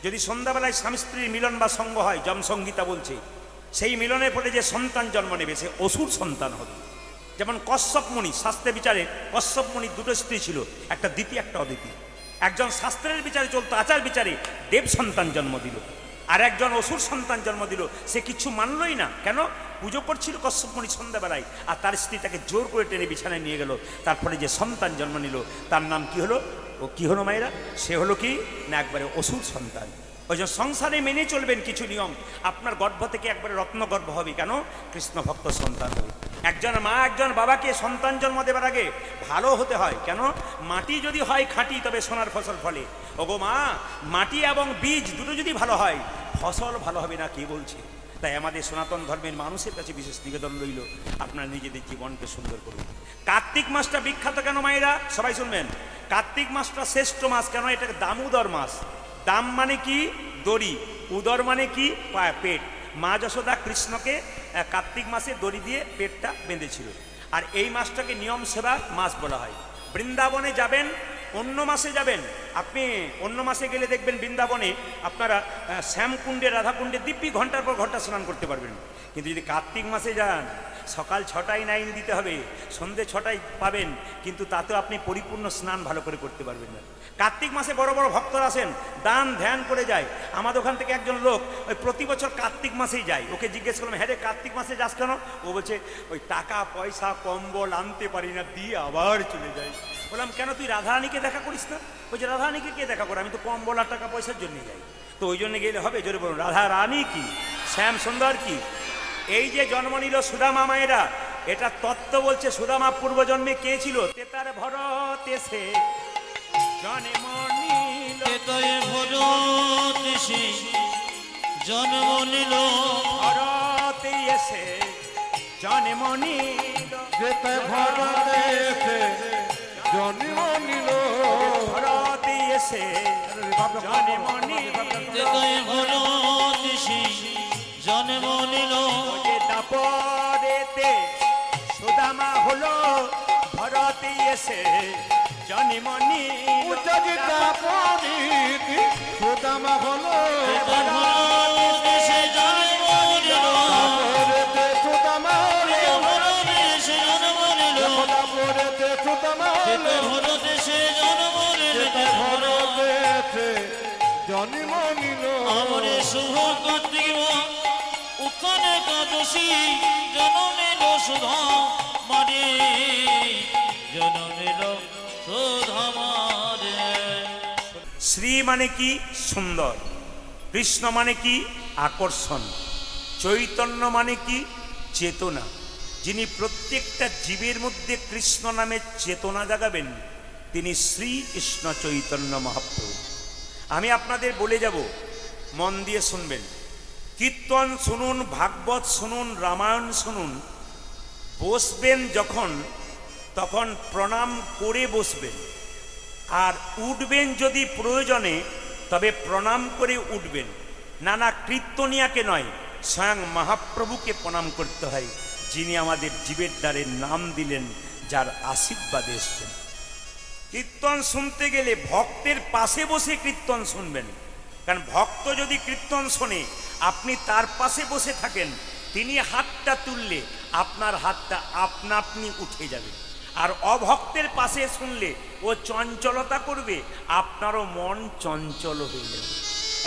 যদি সন্ধ্যাবেলায় স্বামী স্ত্রীর মিলন বা সঙ্গ হয়, যম সংহিতা বলছে, সেই মিলনের ফলে যে সন্তান জন্ম নেবে সে অসুর সন্তান হবে। যেমন কশ্যপ মুনি, শাস্ত্রে বিচারে কশ্যপ মুনির 2টো স্ত্রী ছিল, একটা দ্বিতীয় একটা অদ্বিতীয়। একজন শাস্ত্রের বিচারে চলতো, আচার বিচারে দেব সন্তান জন্ম দিল, আর একজন অসুর সন্তান জন্ম দিল। সে কিছু মানলই না। কেন? পুজো করছিল কশ্যপ মুনি সন্ধ্যাবেলায়, আর তার স্ত্রী তাকে জোর করে টেনে বিছানায় নিয়ে গেল। তারপরে যে সন্তান জন্ম নিল তার নাম কি হলো? ও কি হলো মায়েরা? সে হলো কি না একবারে অসুর সন্তান। ওই জন্য সংসারে মেনে চলবেন কিছু নিয়ম। আপনার গর্ভ থেকে একবারে রত্ন গর্ভ হবে। কেন? কৃষ্ণ ভক্ত সন্তান হবে। একজন মা একজন বাবাকে সন্তান জন্ম দেবার আগে ভালো হতে হয়। কেন? মাটি যদি হয় খাঁটি তবে সোনার ফসল ফলে। ওগো মা, মাটি এবং বীজ দুটো যদি ভালো হয় ফসল ভালো হবে না, কে বলছে? তাই আমাদের সনাতন ধর্মের মানুষের কাছে বিশেষ নিবেদন রইল, আপনারা নিজেদের জীবনকে সুন্দর করুন। কার্তিক মাসটা বিখ্যাত কেন মায়েরা? সবাই শুনবেন। কার্তিক মাসটা শ্রেষ্ঠ মাস। কেন? এটাকে দামোদর মাস। দাম মানে কি? দড়ি। উদর মানে কি? পেট। মা যশোদা কৃষ্ণকে কার্তিক মাসে দড়ি দিয়ে পেটটা বেঁধেছিল। আর এই মাসটাকে নিয়ম সেবা মাস বলা হয়। বৃন্দাবনে যাবেন, অন্য মাসে যাবেন। আপনি অন্য মাসে গেলে দেখবেন বৃন্দাবনে আপনারা শ্যামকুণ্ডে, রাধাকুণ্ডে দিব্যি ঘন্টার পর ঘন্টা স্নান করতে পারবেন। কিন্তু যদি কার্তিক মাসে যান, সকাল 6টায় লাইন দিতে হবে, সন্ধে 6টায় পাবেন, কিন্তু তাতেও আপনি পরিপূর্ণ স্নান ভালো করে করতে পারবেন না। কার্তিক মাসে বড় বড় ভক্তরা আসেন, দান ধ্যান করে যায়। আমাদের ওখান থেকে একজন লোক ওই প্রতি বছর কার্তিক মাসেই যায়। ওকে জিজ্ঞেস করলাম, হ্যাঁ রে কার্তিক মাসে যাস কেন? ও বলছে ওই টাকা পয়সা কম্বল আনতে পারি না, দিয়ে আবার চলে যাই। বললাম কেন, তুই রাধারানীকে দেখা করিস না? বলছে রাধারানীকে কে দেখা করে? আমি তো কম্বল আর টাকা পয়সার জন্য যাই। তো ওই জন্য গেলে হবে? জোরে বলুন, রাধা রানী কি, শ্যাম সুন্দর কি। এই যে জন্ম নিল সুদামা মায়েরা, এটা তত্ত্ব বলছে সুদামা পূর্বজন্মে কে ছিল? তেতার ভর এসে জন্ম নিল। তেতায় ভরত এসে জন্ম নিল। ভরতে এসে জন্ম নিল। যেতে ভরতে এসে জন্ম নিল। ভরতে এসে জন্ম নিল। তেতায় ভরত এসে জন্ম নিল। যে দাপরেতে সুদামা হলো ভরতে এসে জন্ম নিল। উচ্চজিতা পরিতি সুদামা হলো। ভরত এসে জন্ম নিল। তারপরেতে সুদামা হলো। ভরত এসে জন্ম নিল। তারপরেতে সুদামা হলো। ভরত এসে জন্ম নিল। যেতে ভরতে এসে জন্ম নিল। আমরে শুভ কার্তিক উত্থানে একাদশী জন্ম নিল সুধা মারে। জন্ম নিল সুধা মারে। শ্রী মানে কি? সুন্দর। কৃষ্ণ মানে কি? আকর্ষণ। চৈতন্য মানে কি? চেতনা। যিনি প্রত্যেকটা জীবের মধ্যে কৃষ্ণ নামে চেতনা জাগাবেন তিনি শ্রীকৃষ্ণ চৈতন্য মহাপ্রভু। আমি আপনাদের বলে যাব, মন দিয়ে শুনবেন। কীর্তন শুনুন, ভাগবত শুনুন, রামায়ণ শুনুন। বসবেন যখন তখন প্রণাম করে বসবেন, আর উঠবেন যদি প্রয়োজনে তবে প্রণাম করে উঠবেন। নানা কীর্তনিয়াকে নয়, স্বয়ং মহাপ্রভুকে প্রণাম করতে হয়, যিনি আমাদের জীবের দ্বারে নাম দিলেন, যার আশীর্বাদে এসছেন। কীর্তন শুনতে গেলে ভক্তের পাশে বসে কীর্তন শুনবেন। কারণ ভক্ত যদি কীর্তন শোনে, আপনি তার পাশে বসে থাকেন, তিনি হাতটা তুললে আপনার হাতটা আপনা আপনি উঠে যাবে। আর অভক্তের পাশে শুনলে ও চঞ্চলতা করবে, আপনারও মন চঞ্চল হয়ে যাবে।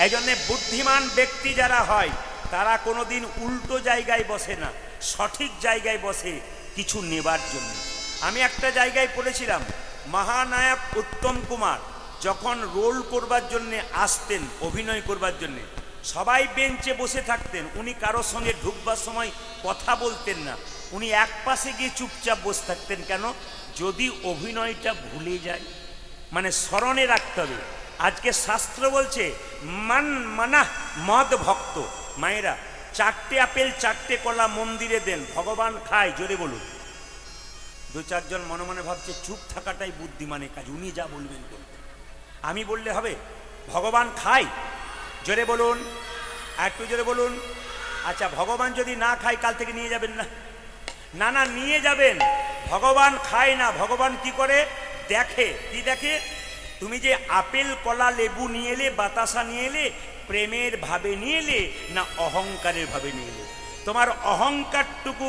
এই জন্যে বুদ্ধিমান ব্যক্তি যারা হয় তারা কোনোদিন উল্টো জায়গায় বসে না, সঠিক জায়গায় বসে কিছু নেবার জন্য। আমি একটা জায়গায় পড়েছিলাম, মহানায়ক উত্তম কুমার যখন রোল করবার জন্যে আসতেন, অভিনয় করবার জন্যে, সবাই বেঞ্চে বসে থাকতেন, উনি কারোর সঙ্গে ঢুকবার সময় কথা বলতেন না, উনি এক পাশে গিয়ে চুপচাপ বসে থাকতেন। কেন? যদি অভিনয়টা ভুলে যায়, মানে স্মরণে রাখতে হবে। আজকে শাস্ত্র বলছে মান মানা মদ ভক্ত। মায়েরা, 4টে আপেল 4টে কলা মন্দিরে দেন, ভগবান খায়। জোরে বলুন। দু চারজন মনে মনে ভাবছে চুপ থাকাটাই বুদ্ধিমানের কাজ, উনি যা বলবেন বলবেন, আমি বললে হবে? ভগবান খায়? জোরে বলুন, একটু জোরে বলুন। আচ্ছা, ভগবান যদি না খায় কাল থেকে নিয়ে যাবেন না? না না, নিয়ে যাবেন। ভগবান খায় না, ভগবান কি করে দেখে। কি দেখে? তুমি যে আপেল কলা লেবু নিয়ে এলে, বাতাসা নিয়ে এলে, প্রেমের ভাবে নিয়ে এলে না অহংকারের ভাবে নিয়ে এলে? তোমার অহংকারটুকু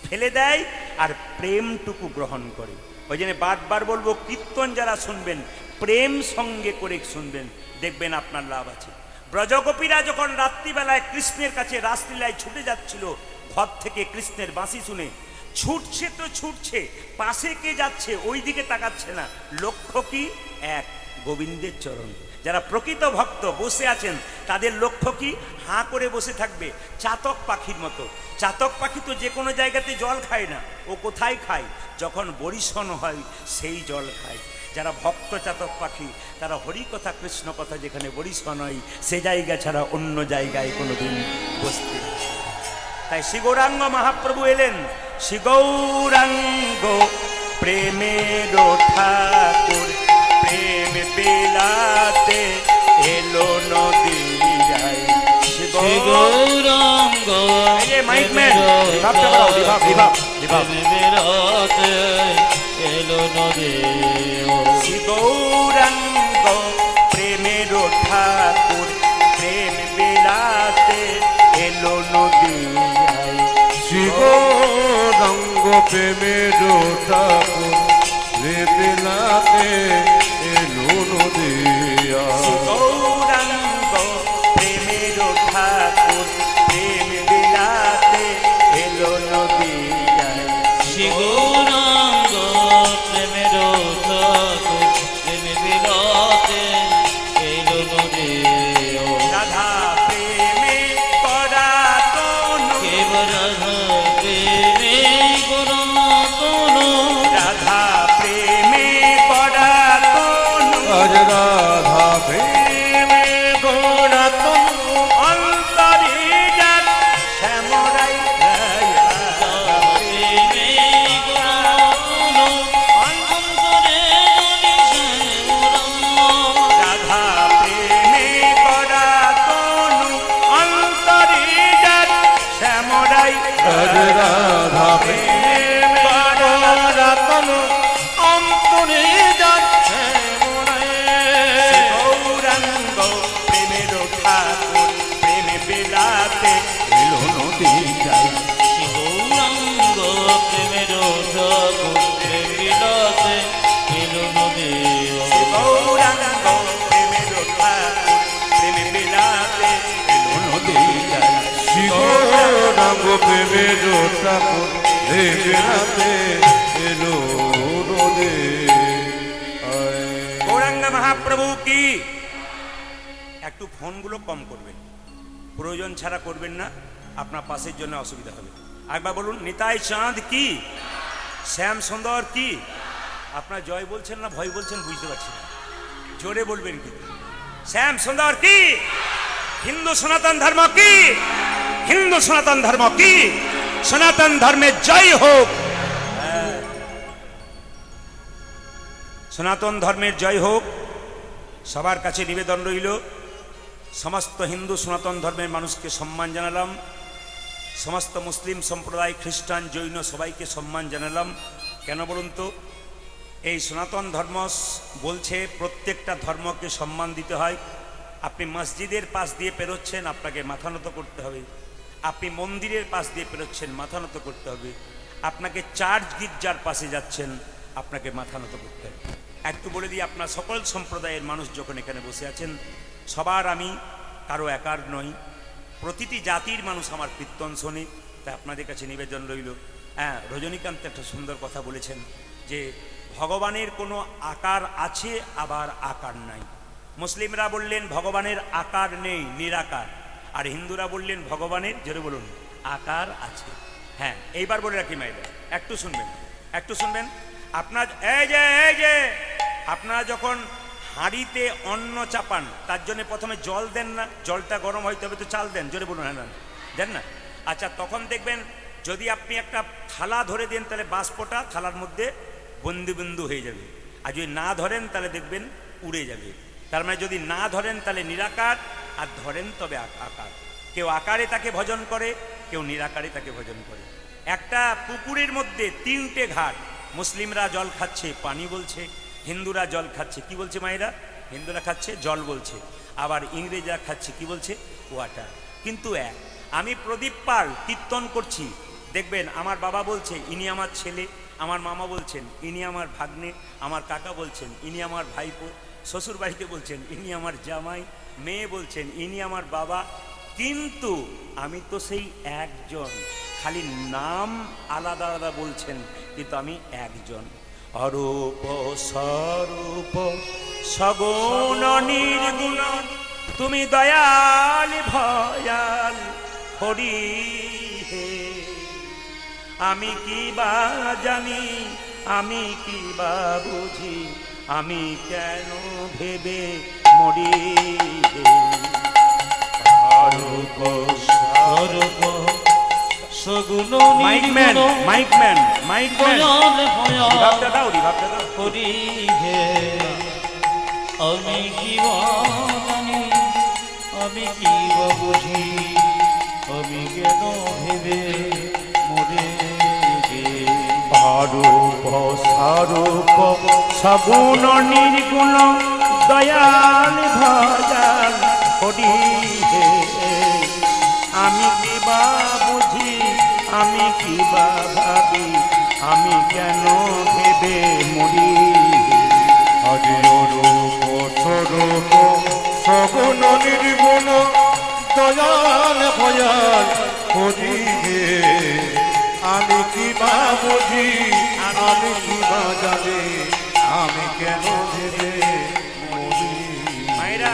ফেলে দেয় আর প্রেমটুকু গ্রহণ করে। ওই জন্য বারবার বলবো, কীর্তন যারা শুনবেন প্রেম সঙ্গে করে শুনবেন, দেখবেন আপনার লাভ আছে। ব্রজগোপীরা যখন রাত্রিবেলায় কৃষ্ণের কাছে রাসলীলায় ছুটে যাচ্ছিল, ঘর থেকে কৃষ্ণের বাঁশি শুনে ছুটছে তো ছুটছে, পাশে কে যাচ্ছে ওই দিকে তাকাচ্ছে না। লক্ষ্য কি? এক, গোবিন্দের চরণ। যারা প্রকৃত ভক্ত বসে আছেন তাদের লক্ষ্য কি? হাঁ করে বসে থাকবে, চাতক পাখির মতো। চাতক পাখি তো যে কোনো জায়গাতে জল খায় না, ও কোথায় খায়? যখন বরিশন হয় সেই জল খায়। যারা ভক্ত চাতক পাখি তারা হরি কথা কৃষ্ণ কথা যেখানে বরিশন হয় সে জায়গা ছাড়া অন্য জায়গায় কোনোদিন বসতে। তাই শ্রী গৌরাঙ্গ মহাপ্রভু এলেন। শ্রী গৌরাঙ্গ প্রেমের ঠাকুর, প্রেম বিলাতে এলো নদীরায়। শ্রী গৌরাঙ্গ মাইক ম্যান, বিভাবটা বাড়াও, বিভাব বিভাব বিভাব। বেরাতে এলো নদী। শ্রী গৌরাঙ্গ প্রেমের ঠাকুর, প্রেম বিলাতে এলো নদীরায়। শ্রী গৌরাঙ্গ প্রেমের ঠাকুর, রেবেলাতে এলো নদিয়া। শ্রী গৌরাঙ্গ প্রেমের ঠাকুর, প্রেম বিলাতে এলো নদীরায়। শ্রী গৌরাঙ্গ প্রেমের ঠাকুর, প্রেম বিলাতে এলো নদী। রাধা প্রেমে করা তনু, কেবল রাধা প্রেমে করা তনু। রাধা প্রেমে আজ রাধা প্রেমে গোড়া তনু অন্তরে যার শ্যামরাই প্রেমে গোরানো অন্তরে যদি শ্যামরাই রাধা প্রেমে করা তনু অন্তরে যার শ্যামরাই আজ রাধা প্রেমে গোড়া তনু অন্তরে যাচ্ছে মনে গৌরাঙ্গ প্রেমের ঠাকুর প্রেমে বেলাতে এলো নদী যাই গৌরাঙ্গ প্রেমের ঠাকুর প্রেম বিলাসে এলো নদী গৌরাঙ্গ প্রেমের ঠাকুর প্রেমে বেলাতে এলো নদী যাই শিবরাঙ্গ প্রেমের ঠাকুর দেবেরাতে এলো রোদে গৌরাঙ্গ মহাপ্রভু কি একটু ফোনগুলো কম করবেন, প্রয়োজন ছাড়া করবেন না, আপনার পাশের জন্য অসুবিধা হবে। একবার বলুন নিতাই চাঁদ কি, শ্যাম সুন্দর কি। আপনার জয় বলছেন না ভয় বলছেন বুঝতে পারছি না, জোরে বলবেন কি। শ্যাম সুন্দর কি, হিন্দু সনাতন ধর্ম কি, হিন্দু সনাতন ধর্ম কি, সনাতন ধর্মের জয় হোক, সনাতন ধর্মের জয় হোক। সবার কাছে নিবেদন রইল, সমস্ত হিন্দু সনাতন ধর্মের মানুষকে সম্মান জানালাম, সমস্ত মুসলিম সম্প্রদায় খ্রিস্টান জৈন সবাইকে সম্মান জানালাম। কেন বলুন তো, এই সনাতন ধর্ম বলছে প্রত্যেকটা ধর্মকে সম্মান দিতে হয়। আপনি মসজিদের পাশ দিয়ে পেরোচ্ছেন, আপনাকে মাথা নত করতে হবে। আপনি মন্দিরের পাশ দিয়ে পেরোচ্ছেন, মাথা নত করতে হবে। আপনাকে চার্চ গির্জার পাশে যাচ্ছেন, আপনাকে মাথা নত করতে হবে। একটু বলে দিই, আপনার সকল সম্প্রদায়ের মানুষ যখন এখানে বসে আছেন, সবার আমি কারো একার নই, প্রতিটি জাতির মানুষ আমার কীর্তন শোনে। তাই আপনাদের কাছে নিবেদন রইল। হ্যাঁ, রজনীকান্ত একটা সুন্দর কথা বলেছেন যে ভগবানের কোনো আকার আছে আবার আকার নাই। মুসলিমরা বললেন ভগবানের আকার নেই, নিরাকার। আর হিন্দুরা বললেন ভগবানের, জোরে বলুন, আকার আছে। হ্যাঁ, এইবার বলে রাখি মাইরা, একটু শুনবেন, একটু শুনবেন। আপনার এই যে আপনারা যখন হাঁড়িতে অন্ন চাপান, তার জন্য প্রথমে জল দেন না? জলটা গরম হয় তবে তো চাল দেন, জোরে বলুন। হ্যাঁ, দেন না? আচ্ছা, তখন দেখবেন যদি আপনি একটা থালা ধরে দেন তাহলে বাষ্পটা থালার মধ্যে বিন্দু বিন্দু হয়ে যাবে, আর যদি না ধরেন তাহলে দেখবেন উড়ে যাবে। তার মানে যদি না ধরেন তাহলে নিরাকার, আর ধরেন তবে আকার। কেউ আকারে তাকে ভজন করে, কেউ নিরাকারে তাকে ভজন করে। একটা পুকুরের মধ্যে 3টে ঘাট, মুসলিমরা জল খাচ্ছে পানি বলছে, হিন্দুরা জল খাচ্ছে কি বলছে মায়েরা? হিন্দুরা খাচ্ছে জল বলছে, আবার ইংরেজরা খাচ্ছে কি বলছে? ওয়াটার। কিন্তু এক, আমি প্রদীপ পাল কীর্তন করছি, দেখবেন আমার বাবা বলছে ইনি আমার ছেলে, আমার মামা বলছেন ইনি আমার ভাগ্নে, আমার কাকা বলছেন ইনি আমার ভাইপো, শ্বশুর বাড়িতে বলছেন ইনি আমার জামাই, মেয়ে বলছেন ইনি আমার বাবা। কিন্তু আমি তো সেই একজন, খালি নাম আলাদা আলাদা বলছেন, কিন্তু আমি একজন। অরূপ স্বরূপ সগুণ নির্গুণ, তুমি দয়াল ভয়াল হরি হে। আমি কি বা জানি, আমি কি বা বুঝি, আমি কেন ভেবে মরি হে। অরূপ স্বরূপ সগুণ মাইকম্যান, মাইকম্যান, মাইকম্যান, ভয়াল ভয়াল রিভাবটা দাও, রিভাবটা দাও। হরি হে। আমি কি বা জানি, আমি কি বা বুঝি, আমি কেন ভেবে মরে গে। অরূপ স্বরূপ সগুণ নির্গুণ, দয়াল ভয়াল হরি হে। আমি কি বা বুঝি, আমি কি বা ভাবি, আমি কেন ভেবে মরি হে। আজ রূপ স্বরূপ সগুণ নির্গুণ, দয়াল ভয়াল হরি হে। আমি কি বা বুঝি, আমি কি বা জানি, আমি কেন ভেবে মরি। মায়েরা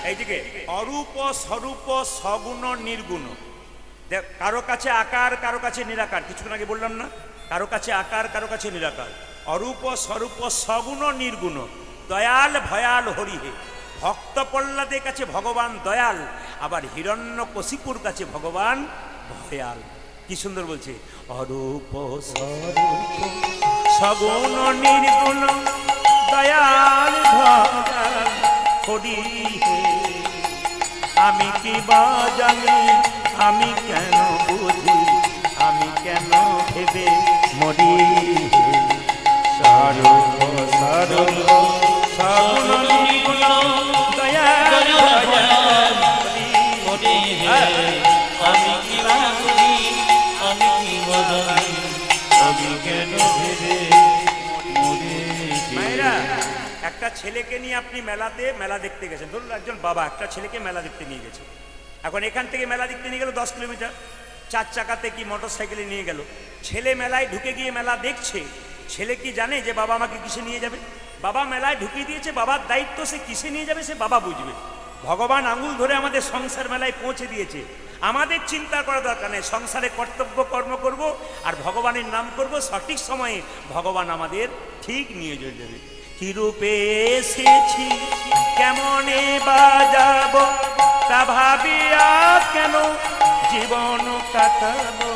এইদিকে, অরূপ স্বরূপ সগুণ নির্গুণ। দেখ, কারো কাছে আকার, কারো কাছে নিরাকার। কিছুক্ষণ আগে বললাম না, কারো কাছে আকার, কারো কাছে নিরাকার। অরূপ স্বরূপ সগুণ নির্গুণ, দয়াল ভয়াল হরি হে। ভক্ত প্রহ্লাদের কাছে ভগবান দয়াল, আবার হিরণ্যকশিপুর কাছে ভগবান ভয়াল। কি সুন্দর বলছে, অরূপ স্বরূপ সগুণ নির্গুণ দয়াল ভয়াল হরি হে। আমি কি বা জানি, আমি কেন বুঝি, আমি কেন ভেবে মরি হে। স্বরূপ স্বরূপ সগুণ নির্গুণ দয়াল ভয়াল হরি হে। আমি কি বা বুঝি, আমি কি বা জানি, আমি কেন ভেবে মরি হে। মায়েরা, একটা ছেলেকে নিয়ে আপনি মেলা দেখতে গেছেন। ধরুন একজন বাবা একটা ছেলেকে মেলা দেখতে নিয়ে গেছে। এখন এখান থেকে মেলা দেখতে নিয়ে গেল 10 কিলোমিটার, 4 চাকাতে কি মোটর সাইকেলে নিয়ে গেল। ছেলে মেলায় ঢুকে গিয়ে মেলা দেখছে। ছেলে কি জানে যে বাবা আমাকে কিসে নিয়ে যাবে? বাবা মেলায় ঢুকিয়ে দিয়েছে, বাবার দায়িত্ব, সে কিসে নিয়ে যাবে সে বাবা বুঝবে। ভগবান আঙুল ধরে আমাদের সংসার মেলায় পৌঁছে দিয়েছে। আমাদের চিন্তা করা দরকার নেই, সংসারে কর্তব্য কর্ম করব আর ভগবানের নাম করব। সঠিক সময়ে ভগবান আমাদের ঠিক নিয়ে চলে যাবে। কি রূপে এসেছি, কেমনে বাজাব, তা ভাবিয়া কেন জীবন কাটাবো।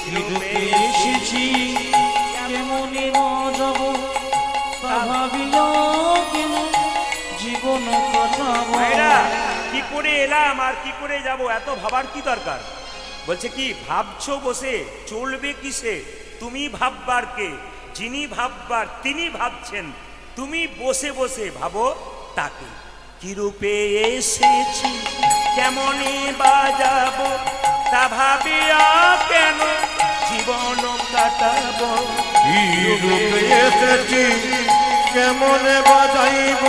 কি রূপে এসেছি কেমনে যাব, তা ভাবিয়া কেন জীবন কাটাবো। ভাইরা, কি করে এলাম আর কি করে যাব, এত ভাবার কি দরকার? বলছে কি ভাবছো বসে, চলবে কিসে? তুমি ভাববার কে? যিনি ভাববার তিনি ভাবছেন, তুমি বসে বসে ভাবো তাকে। কি রূপে এসেছি, কেমনে বাজাবো, তা ভাবিয়া কেন জীবন কাটাবো। কি রূপে এসেছি, কেমনে বাজাইব,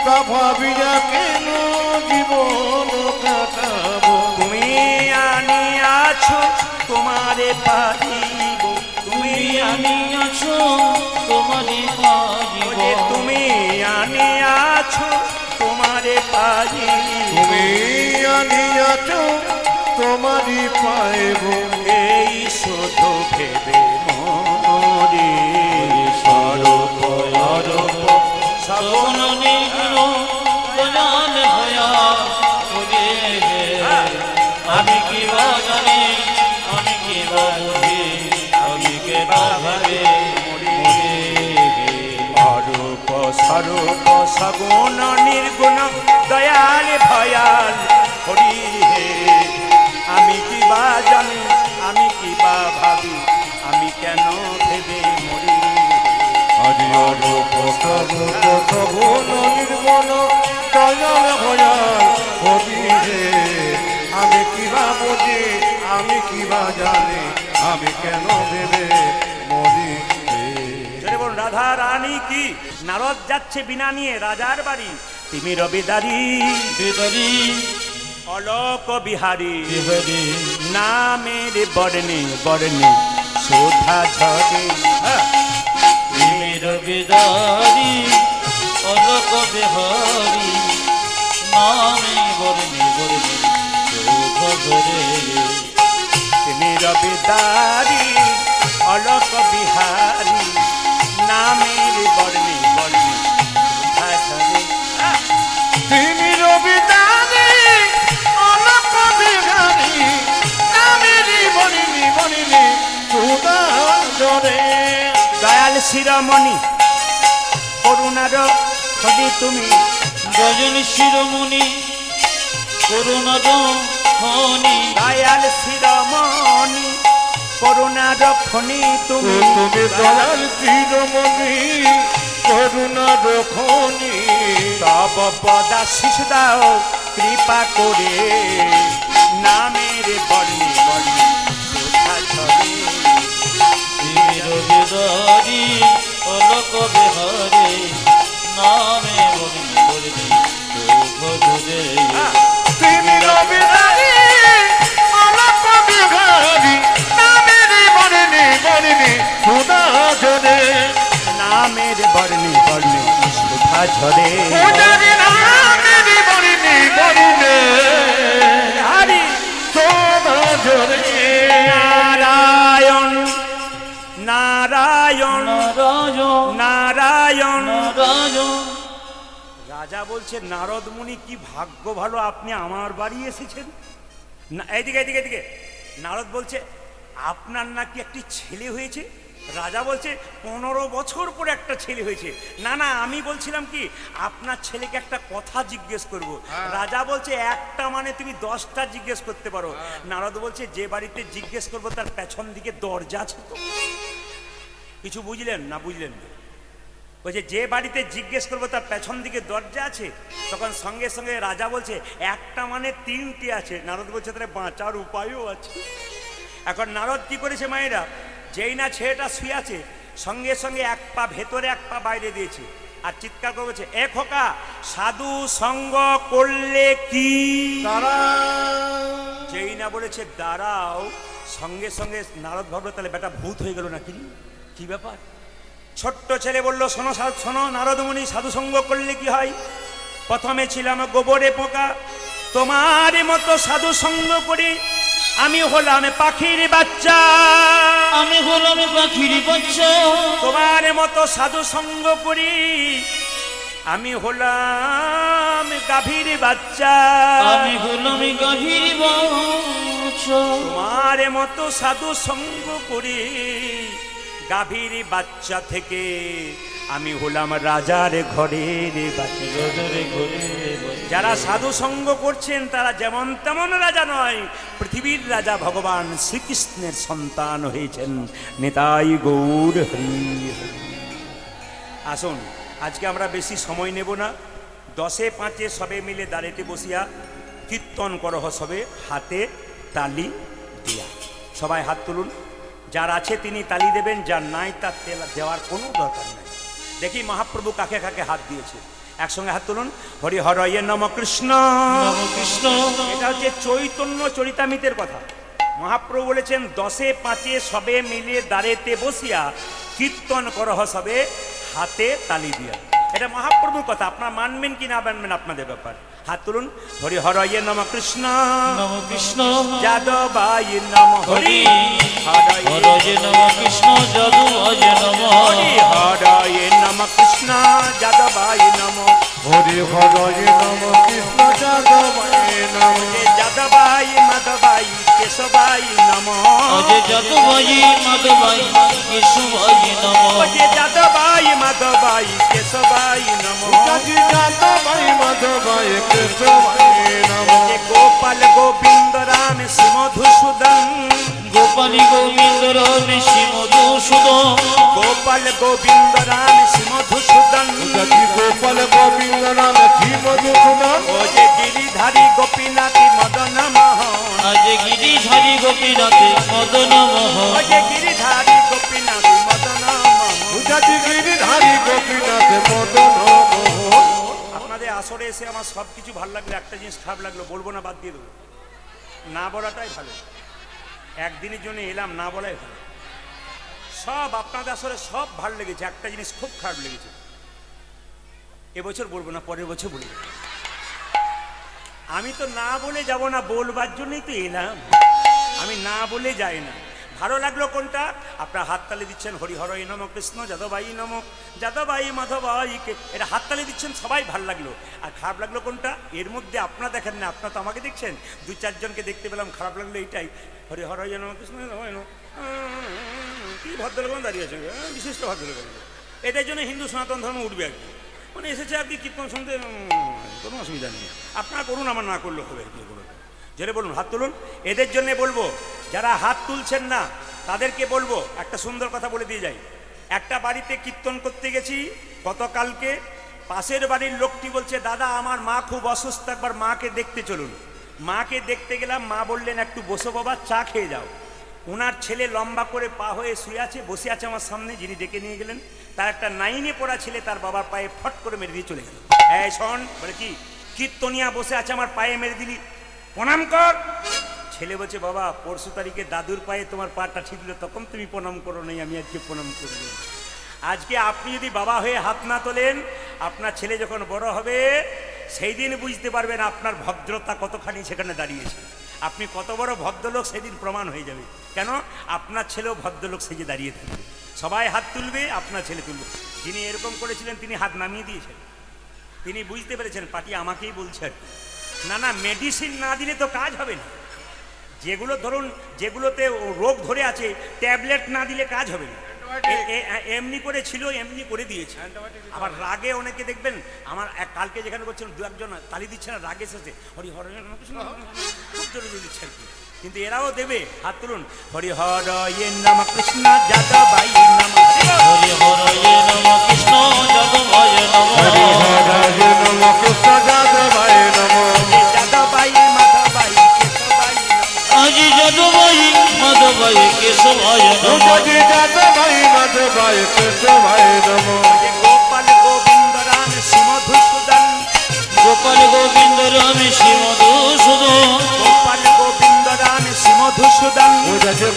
তা ভাবিয়া কেন জীবন কাটাবো। তুমি আনিয়াছো তোমারে পাইব, তুমি আনিয়াছো তোমারে পাইব। যে তুমি আনিয়াছো তোমারে পাইব। তুমি আনিয়াছ তোমারই পাইব। এই শুধু ভেবে মরি, স্বরূপ অরূপ সগুণ নির্গুণ দয়াল ভয়াল হরি হে। আমি কি বা জানি, আমি কি বা বুঝি, আমি কেন ভেবে মরি হে। অরূপ স্বরূপ সগুণ নির্গুণ দয়াল ভয়াল হরি হে। আমি কি বা জানি, আমি কি বা ভাবি, আমি কেন ভেবে মরি। হরি অরূপ সর্বত সগুণ নির্মল দয়াল ভয়াল হরি হে। আমি কিবা বুঝি, আমি কিবা জানি, আমি কেন ভেবে মরি হে। জোরে বলুন, রাধা রানী কি। নারদ যাচ্ছে বিনা নিয়ে রাজার বাড়ি। তিমি রবিদারি বিদারি অলোক বিহারী, বিহারি নামের বর্ণে বর্ণে শোধা ঝরে। প্রেমের বিদারি অলোক বিহারি, নামে বর্ণে বর্ণে শোভা ধরে। তিমি রবিদারি অলোক বিহারী, নামের বর্ণে বর্ণে শোধা ঝরে। তিনি রবিদারি অলোক বিহারী, নামেরই বনিনি বনিনি সুদা জরে। দয়াল শিরোমণি করুণার খনি তুমি, গজন শিরোমণি করুণার খনি। দয়াল শিরোমণি করুণার খনি তুমি। তুমি দয়াল চিরমণি করুণার খনি। তব পদা শিশু দাও কৃপা করে, নামের বর্ণে বর্ণে শোভা ঝরে। প্রেমের বিদারি অলোক বিহারি, নামে বর্ণে বর্ণে শোভা ধরে। তিনি রবিদারি অলোক বিহারী, নামেরই বনিনি বনিনি সুদা জরে। নামের বর্ণে বর্ণে শোভা ঝরে। পূজারি নামেরই বনিনি বনিনি হরি সুদা জরে। নারায়ণ নারায়ণ নারায়ণ নারায়ণ নারায়ণ রাজা বলছে নারদ মুনি কি ভাগ্য ভালো আপনি আমার বাড়ি এসেছেন। না এদিকে এদিকে এদিকে। নারদ বলছে আপনার নাকি একটি ছেলে হয়েছে। রাজা বলছে 15 বছর পরে একটা ছেলে হয়েছে। না না আমি বলছিলাম কি আপনার ছেলেকে একটা কথা জিজ্ঞেস করব। রাজা বলছে একটা মানে তুমি 10টা জিজ্ঞেস করতে পারো। নারদ বলছে যে বাড়িতে জিজ্ঞেস করবো তার পেছন দিকে দরজা আছে তো? কিছু বুঝলেন না? বুঝলেন না? বলছে যে বাড়িতে জিজ্ঞেস করবো তার পেছন দিকে দরজা আছে। তখন সঙ্গে সঙ্গে রাজা বলছে একটা মানে 3টি আছে। নারদ বলছে তাহলে বাঁচার উপায়ও আছে। এখন নারদ কি করেছে মায়েরা, যেই না ছেলেটা শুয়ে আছে সঙ্গে সঙ্গে এক পা ভেতরে এক পা বাইরে দিয়েছে আর চিৎকার করে বলছে এ খোকা সাধু সঙ্গ করলে কি যেই না বলেছে দাঁড়াও, সঙ্গে সঙ্গে নারদ ভাবলো তাহলে বেটা ভূত হয়ে গেল নাকি, কি ব্যাপার। ছোট্ট ছেলে বলল শোনো শোনো নারদমুনি, সাধু সঙ্গ করলে কি হয়? প্রথমে ছিলাম গোবরে পোকা, তোমার মতো সাধু সঙ্গ করি আমি হলাম পাখির বাচ্চা। আমি হলাম পাখির বাচ্চা। তোমার মতো সাধু সঙ্গ করি আমি হলাম গাভীর বাচ্চা। আমি হলাম গাভীর বাচ্চা। তোমার মতো সাধু সঙ্গ করি গাভীর বাচ্চা থেকে আমি হলাম রাজার ঘরের বাচ্চা। যারা সাধু সঙ্গ করছেন তারা যেমন তেমন রাজা নয়, পৃথিবীর রাজা ভগবান শ্রীকৃষ্ণের সন্তান হয়েছেন। নেতাই গৌর হরি হরি। আসুন আজকে আমরা বেশি সময় নেব না। 10-5 সবে মিলে দাঁড়িতে বসিয়া কীর্তন করহ সবে হাতে তালি দিয়া। সবাই হাত তুলুন। যার আছে তিনি তালি দেবেন, যার নাই তার তেল দেওয়ার কোনো দরকার নাই। দেখি মহাপ্রভু কাকে কাকে হাত দিয়েছে, একসঙ্গে হাত তুলুন। হরি হরয়ে নম কৃষ্ণ কৃষ্ণ। এটা হচ্ছে চৈতন্য চরিতামৃতের কথা। মহাপ্রভু বলেছেন 10-5 সবে মিলে দাঁড়েতে বসিয়া কীর্তন করহ সবে হাতে তালি দিয়া। এটা মহাপ্রভুর কথা, আপনারা মানবেন কি না মানবেন আপনাদের ব্যাপার। হাত তুলুন। হরি হরয়ে নম কৃষ্ণ নম কৃষ্ণ। যাদবাই নম হরি হরয়ে নম কৃষ্ণ যাদবায় নম। হরি হরয়ে নম কৃষ্ণ যাদবাই নম। হরি হরয়ে নম কৃষ্ণ যাদবায় নম। যাদবাই মাধবাই কেশবাই নম। অজয় যাদবায় মাধবায় কেশবায় নম। যাদবাই মাধবাই কেশবাই নম। যাদবায় মাধবায় কেশবায় নম। গোপাল গোবিন্দ রাম শ্রী মধুসূদন। গোপালী গোবিন্দ রাম শ্রী মধুসূদন। গোপাল গোবিন্দ রাম শ্রী মধুসূদন। গোপাল গোবিন্দ রাম শ্রী মধুসূদন। ও যে গিরিধারী গোপীনাথী মদন মোহন। আজ গিরিধারী গোপীনাথে মদন মোহন। ও যে গিরিধারী গোপীনাথী মদন মোহন। গিরিধারী গোপীনাথ মদন মোহন। আপনাদের আসরে এসে আমার সব কিছু ভালো লাগলো, একটা জিনিস খারাপ লাগলো, বলবো না, বাদ দিয়ে দেবো। না বলাটাই ভালো। একদিনের জন্য এলাম, না বলাই ভালো। সব আপনাদের আসরে সব ভালো লেগেছে, একটা জিনিস খুব খারাপ লেগেছে। এবছর বলবো না, পরের বছর বলবো। আমি তো না বলে যাব না, বলবার জন্যই তো এলাম। আমি না বলে যাই না। ভালো লাগলো কোনটা? আপনার হাততালি দিচ্ছেন হরি হরই নম কৃষ্ণ যাদবাই নম যাদবাই মাধবাইকে, এটা হাততালি দিচ্ছেন, সবাই ভালো লাগলো। আর খারাপ লাগলো কোনটা? এর মধ্যে আপনারা দেখেন না, আপনারা তো আমাকে দেখছেন, 2-4 জনকে দেখতে পেলাম। খারাপ লাগলো এইটাই, হরি হরই নম কৃষ্ণ যাদবাই নম। কি ভদ্রলোক দাঁড়িয়ে আছে, বিশিষ্ট ভদ্রলোক। এটার জন্য হিন্দু সনাতন ধর্ম উঠবে আর কি। মানে এসেছে আর কি কীর্তন শুনতে, কোনো অসুবিধা নেই। আপনারা করুন, আমার না করলে হবে আর কি। জেনে বলুন, হাত তুলুন। এদের জন্য বলবো, যারা হাত তুলছেন না তাদেরকে বলবো একটা সুন্দর কথা বলে দিয়ে যাই। একটা বাড়িতে কীর্তন করতে গেছি গতকালকে। পাশের বাড়ির লোকটি বলছে দাদা আমার মা খুব অসুস্থ, একবার মাকে দেখতে চলুন। মাকে দেখতে গেলাম, মা বললেন একটু বসো বাবা, চা খেয়ে যাও। ওনার ছেলে লম্বা করে পা হয়ে শুয়ে আছে, বসে আছে আমার সামনে, যিনি ডেকে নিয়ে গেলেন। তার একটা 9-এ পড়া ছেলে তার বাবার পায়ে ফট করে মেরে দিয়ে চলে গেল। এই শোন, বলে কি কীর্তনিয়া বসে আছে আমার পায়ে মেরে দিলি, প্রণাম কর। ছেলে বলছে বাবা 25 তারিখে দাদুর পায়ে তোমার পাটা ঠিক দিল, তখন তুমি প্রণাম করো নাই, আমি আজকে প্রণাম করব। আজকে আপনি যদি বাবা হয়ে হাত না তোলেন, আপনার ছেলে যখন বড় হবে সেই দিন বুঝতে পারবেন আপনার ভদ্রতা কতখানি সেখানে দাঁড়িয়েছে। আপনি কত বড় ভদ্রলোক সেদিন প্রমাণ হয়ে যাবে। কেন? আপনার ছেলেও ভদ্রলোক সেজে দাঁড়িয়ে থাকবে। সবাই হাত তুলবে, আপনার ছেলে তুলবে। যিনি এরকম করেছিলেন তিনি হাত নামিয়ে দিয়েছেন। তিনি বুঝতে পেরেছেন পার্টি আমাকেই বলছে আর কি। না না, মেডিসিন না দিলে তো কাজ হবে না। যেগুলো ধরুন যেগুলোতে রোগ ধরে আছে ট্যাবলেট না দিলে কাজ হবে না। এমনি করে ছিল, এমনি করে দিয়েছে। আবার রাগে অনেকে দেখবেন, আমার কালকে যেখানে করছিলাম দু একজন তালি দিচ্ছে না, রাগে শেষে হরি হর খুব জোরে জোরে দিচ্ছে আর কি। কিন্তু এরাও দেবে, হাত তুলুন, হরি হর ইয়ে নাম কৃষ্ণ যাদবাই নাম, হরি হরয়ে নম কৃষ্ণ যাদবায় নম, হরি হরায় নম কৃষ্ণ যাদবায় নম, যাদবাই মাধবাই কেশবাই নাম। আজি যাদবাই মাধবাই কেশবায় নম, হরি যাদবায় মাধবায় কেশবায় নম, গোপাল গোবিন্দ রাম শ্রীমধুসূদন, গোপাল গোবিন্দ রাম শ্রীমধুসূদন, গোপাল গোবিন্দ রাম শ্রীমধুসূদন,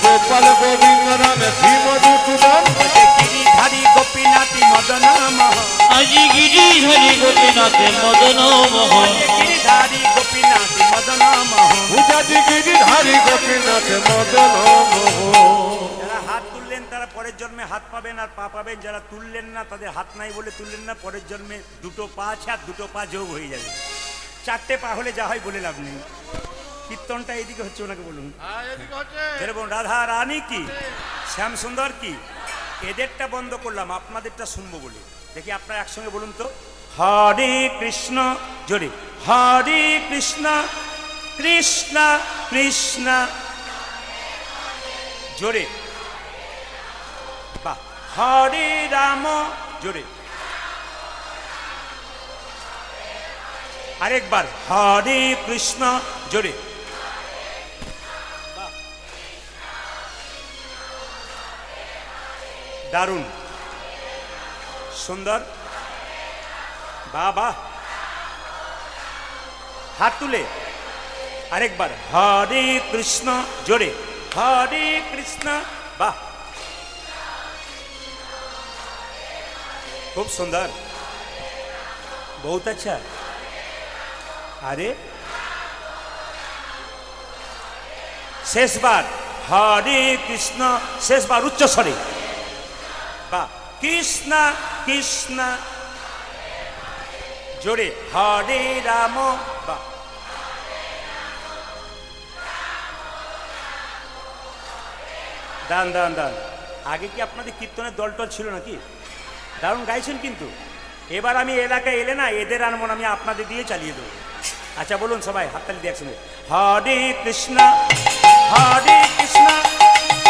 গোপাল গোবিন্দ রাম শ্রী মধুসূদন, গিরিধারী গোপীনাথী মদন মোহন, আজি গিরিধারী গোপীনাথে মদন মোহন, গিরিধারী গোপীনাথী মদন মোহন। গিরিধারী গোপীনাথ মদন মোহন। যারা হাত তুললেন তারা পরের জন্মে হাত পাবেন আর পা পাবেন, যারা তুললেন না তাদের হাত নাই বলে তুললেন না, পরের জন্মে দুটো পা আছে আর দুটো পা যোগ হয়ে যাবে। চারটে পা হলে যা হয় বলে লাভ নেই। কীর্তনটা এইদিকে হচ্ছে, ওনাকে বলুন। যেরকম রাধা রানী কি, শ্যাম সুন্দর কি, এদেরটা বন্ধ করলাম, আপনাদেরটা শুনবো বলে। দেখি আপনারা একসঙ্গে বলুন তো, হরে কৃষ্ণ, জোরে, হরে কৃষ্ণ কৃষ্ণ কৃষ্ণ, জোরে, বাহ, হরে রাম, জোরে, আরেকবার, হরে কৃষ্ণ, জোরে, বাহ, দারুণ, সুন্দর, বাহ বাহ, হাত তুলে আরেকবার, হরে কৃষ্ণ, জোরে, হরে কৃষ্ণ, বাহ, খুব সুন্দর, বহুত আচ্ছা। আরে শেষবার, হরে কৃষ্ণ, শেষবার উচ্চ স্বরে, বাহ, কৃষ্ণ কৃষ্ণ, জোরে, হরে রাম, বাহ, দান দান দান। আগে কি আপনাদের কীর্তনের দলটল ছিল নাকি? দারুণ গাইছেন কিন্তু। এবার আমি এলাকায় এলে না, এদের আনবো না, আমি আপনাদের দিয়ে চালিয়ে দেবো। আচ্ছা বলুন সবাই, হাততালি দিয়ে একসঙ্গে, হরে কৃষ্ণ, হরে কৃষ্ণ,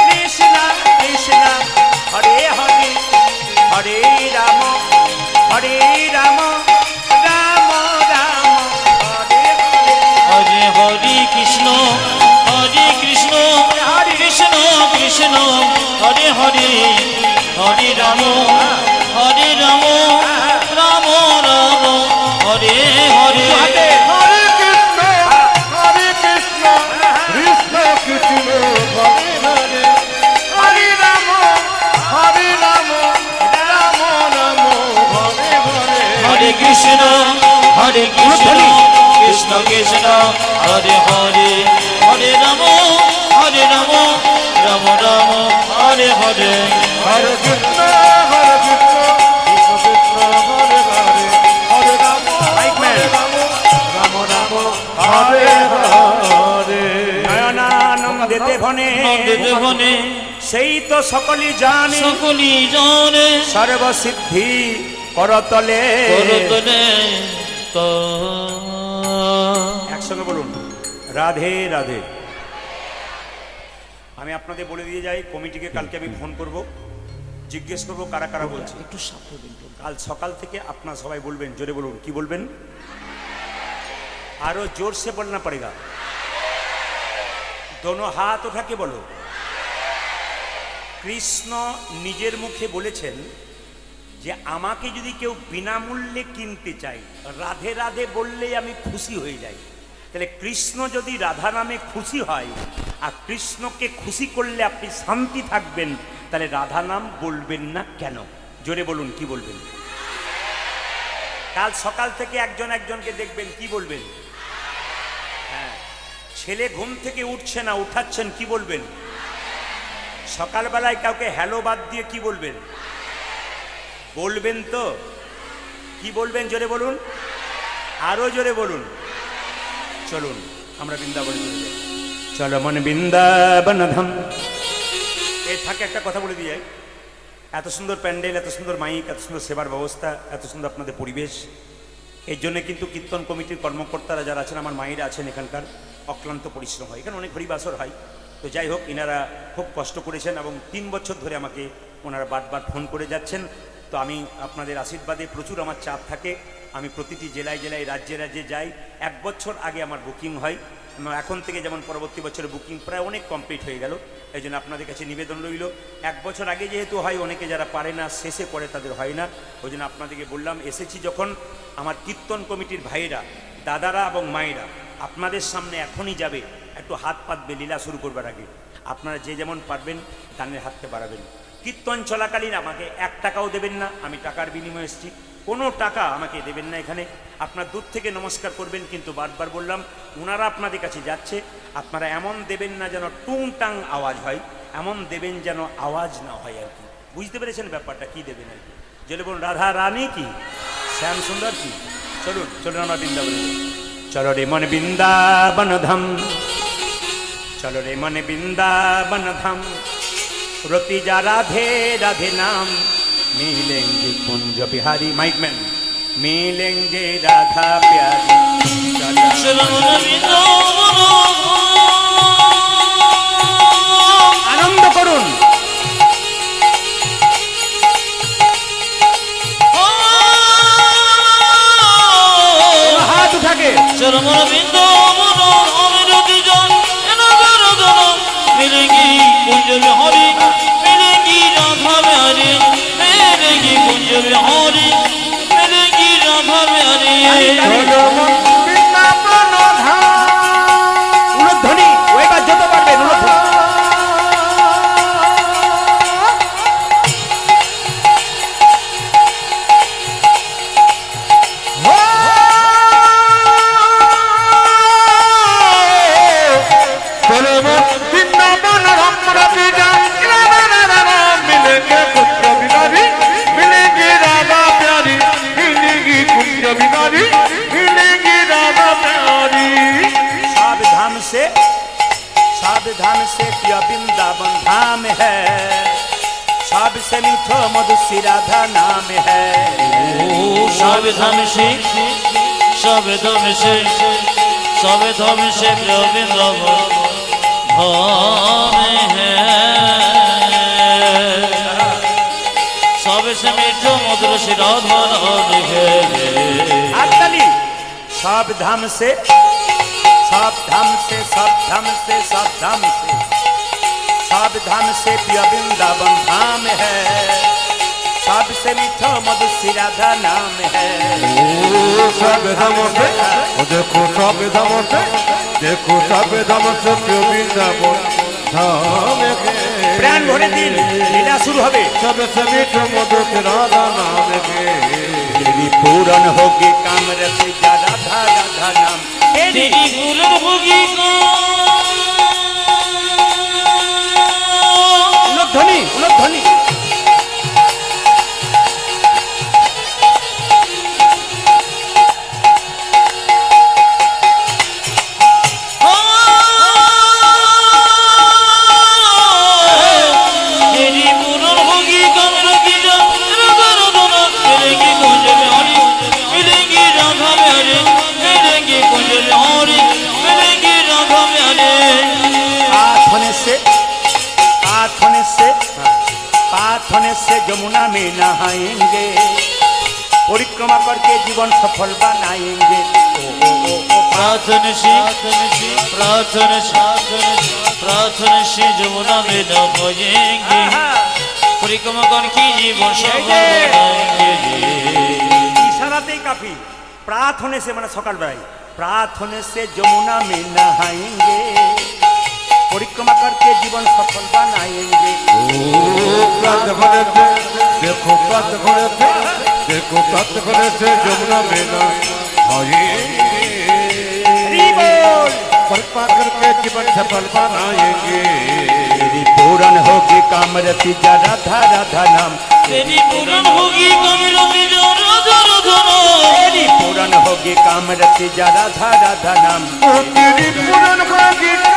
কৃষ্ণ কৃষ্ণ, হরে হরে, হরে রাম, হরে রাম, রাম রাম, হরে হরে। হরে হরে কৃষ্ণ, হরে কৃষ্ণ, কৃষ্ণ কৃষ্ণ, হরে হরে, হরে রাম, হরে রাম, রাম রাম, হরে হরে। হরে কৃষ্ণ কৃষ্ণ কৃষ্ণ, হরে হরে, হরে রাম রাম রাম, হরে হরে। হরে কৃষ্ণ, হরে কৃষ্ণ, কৃষ্ণ কৃষ্ণ, হরে হরে, হরে রাম, হরে রাম, রাম রাম, হরে হরে। হরে কৃষ্ণ কৃষ্ণ কৃষ্ণ, হরে হরে, হরে রাম রাম রাম, হরে হরে। নয়নানন্দেতে ভনে, নন্দিত বনে সেই তো সকলই জানে, সকলি জানে, সর্বসিদ্ধি করতলে। করতলে তো। একসঙ্গে বলুন, রাধে রাধে। আমি আপনাদের বলে দিয়ে যাই, কমিটিকে কালকে আমি ফোন করব, জিজ্ঞেস করব কারা কারা বলছে। একটু সাথে দিন। কাল সকাল থেকে আপনার সবাই বলবেন, জোরে বলুন, কি বলবেন? আরো জোর সে বলনা পড়েগা। দোনো হাত ওঠাকে বলো। কৃষ্ণ নিজের মুখে বলেছেন যে আমাকে যদি কেউ বিনামূল্যে কিনতে চায়, রাধে রাধে বললেই আমি খুশি হয়ে যাই। তাহলে কৃষ্ণ যদি রাধা নামে খুশি হয় আর কৃষ্ণকে খুশি করলে আপনি শান্তি থাকবেন, তাহলে রাধা নাম বলবেন না কেন? জোরে বলুন, কি বলবেন? কাল সকাল থেকে একজন একজনকে দেখবেন, কি বলবেন? হ্যাঁ, ছেলে ঘুম থেকে উঠছে না, উঠাচ্ছেন, কি বলবেন? সকালবেলায় কাউকে হ্যালো বাদ দিয়ে কি বলবেন? বলবেন তো? কি বলবেন জোরে বলুন, আরো জোরে বলুন। চলুন আমরা বৃন্দাবনে চলে যাই। চলো মন বৃন্দাবন ধাম। এর থাকে একটা কথা বলে দিয়ে যাই, এত সুন্দর প্যান্ডেল, এত সুন্দর মাইক, এত সুন্দর সেবার ব্যবস্থা, এত সুন্দর আপনাদের পরিবেশ, এর জন্য কিন্তু কীর্তন কমিটির কর্মকর্তারা যারা আছেন, আমার মায়েরা আছেন এখানকার, অক্লান্ত পরিশ্রম হয়। এখানে অনেক হরিবাসর হয়। তো যাই হোক, এনারা খুব কষ্ট করেছেন এবং 3 বছর ধরে আমাকে ওনারা বারবার ফোন করে যাচ্ছেন। তো আমি আপনাদের আশীর্বাদে, প্রচুর আমার চাপ থাকে, আমি প্রতিটি জেলায় জেলায়, রাজ্যে রাজ্যে যাই। 1 বছর আগে আমার বুকিং হয়। এখন থেকে যেমন পরবর্তী বছরের বুকিং প্রায় অনেক কমপ্লিট হয়ে গেল। এই জন্য আপনাদের কাছে নিবেদন রইল, 1 বছর আগে যেহেতু হয়, অনেকে যারা পারে না, শেষে পড়ে, তাদের হয় না। ওই জন্য আপনাদেরকে বললাম, এসেছি যখন, আমার কীর্তন কমিটির ভাইয়েরা, দাদারা এবং মায়েরা আপনাদের সামনে এখনই যাবে, একটু হাত পাতবে লীলা শুরু করবার আগে। আপনারা যে যেমন পারবেন গানের হাততে বাড়াবেন। কীর্তন চলাকালীন আমাকে 1 টাকাও দেবেন না, আমি টাকার বিনিময়ে এসেছি, কোনো টাকা আমাকে দেবেন না এখানে। আপনার দূর থেকে নমস্কার করবেন, কিন্তু বারবার বললাম, ওনারা আপনাদের কাছে যাচ্ছে, আপনারা এমন দেবেন না যেন টুংটাং আওয়াজ হয়, এমন দেবেন যেন আওয়াজ না হয় আর কি। বুঝতে পেরেছেন ব্যাপারটা, কি দেবেন আর কি? যদি বলুন রাধা রানী কি, শ্যাম সুন্দর কি। চলুন চলুন আমরা বৃন্দাবনে যাই। চলো রে মন বৃন্দাবন ধাম, চলো রে মন বৃন্দাবন ধাম, রতি যা রাধে রাধে নাম, मिलेंगे कुंज बिहारी, माइक मैन, मिलेंगे राधा प्यारी। आनंद करुन हाथ उठा के मिलेंगी कुंज बिहारी, मिलेंगी राधा प्यारी, मिलेंगी कुंज बिहारी, मिलेंगी राधा प्यारी। ধ্বনি ওই বা যত পারবেন धाम से प्रिय वृंदावन धाम है, सबसे मीठो मधुसी राधा नाम है। सब धाम से, सब धाम से, सब धाम से प्रिय वृंदावन धाम है, सबसे मीठो मधुसी राधा नाम है। आजकली सब धाम से, सब धाम से, सब धाम से, सब धाम से, सब धाम से प्रिय वृंदावन धाम है, सबसे मीठा मधुसी राधा नाम है। सब धाम से देखो, सब धाम से देखो, सब धाम से प्रिय वृंदावन धाम है। प्राण भरे दिन लीला शुरू হবে, सबसे मीठा मधुसी राधा नाम है। तेरी पूर्ण होगी काम रति जा राधा राधा नाम, तेरी पूर्ण होगी ध्वनि ध्वनि पाथने से यमुना में नहाएंगे, परिक्रमा करके जीवन सफल बनाएंगे। प्रार्थना से, प्रार्थना से, प्रार्थना से यमुना में नहाएंगे, परिक्रमा करके जीवन सफल बनाएंगे। इशाराते काफी, प्रार्थने से माने सकाल बेलाय, प्रार्थने से यमुना में नहाएंगे, परिक्रमा करके जीवन सफल बनाएंगे। देखो पथ घोड़े थे, देखो पथ घोड़े से यमुना में नहाएंगे, परिक्रमा करके जीवन सफल बनाएंगे। तेरी पूर्ण होगी कामरति जा राधा राधा नाम, तेरी पूर्ण होगी कामरति जा राधा राधा नाम, রতি যা রাধা রাধা নাম অতিরি পুরন গীতা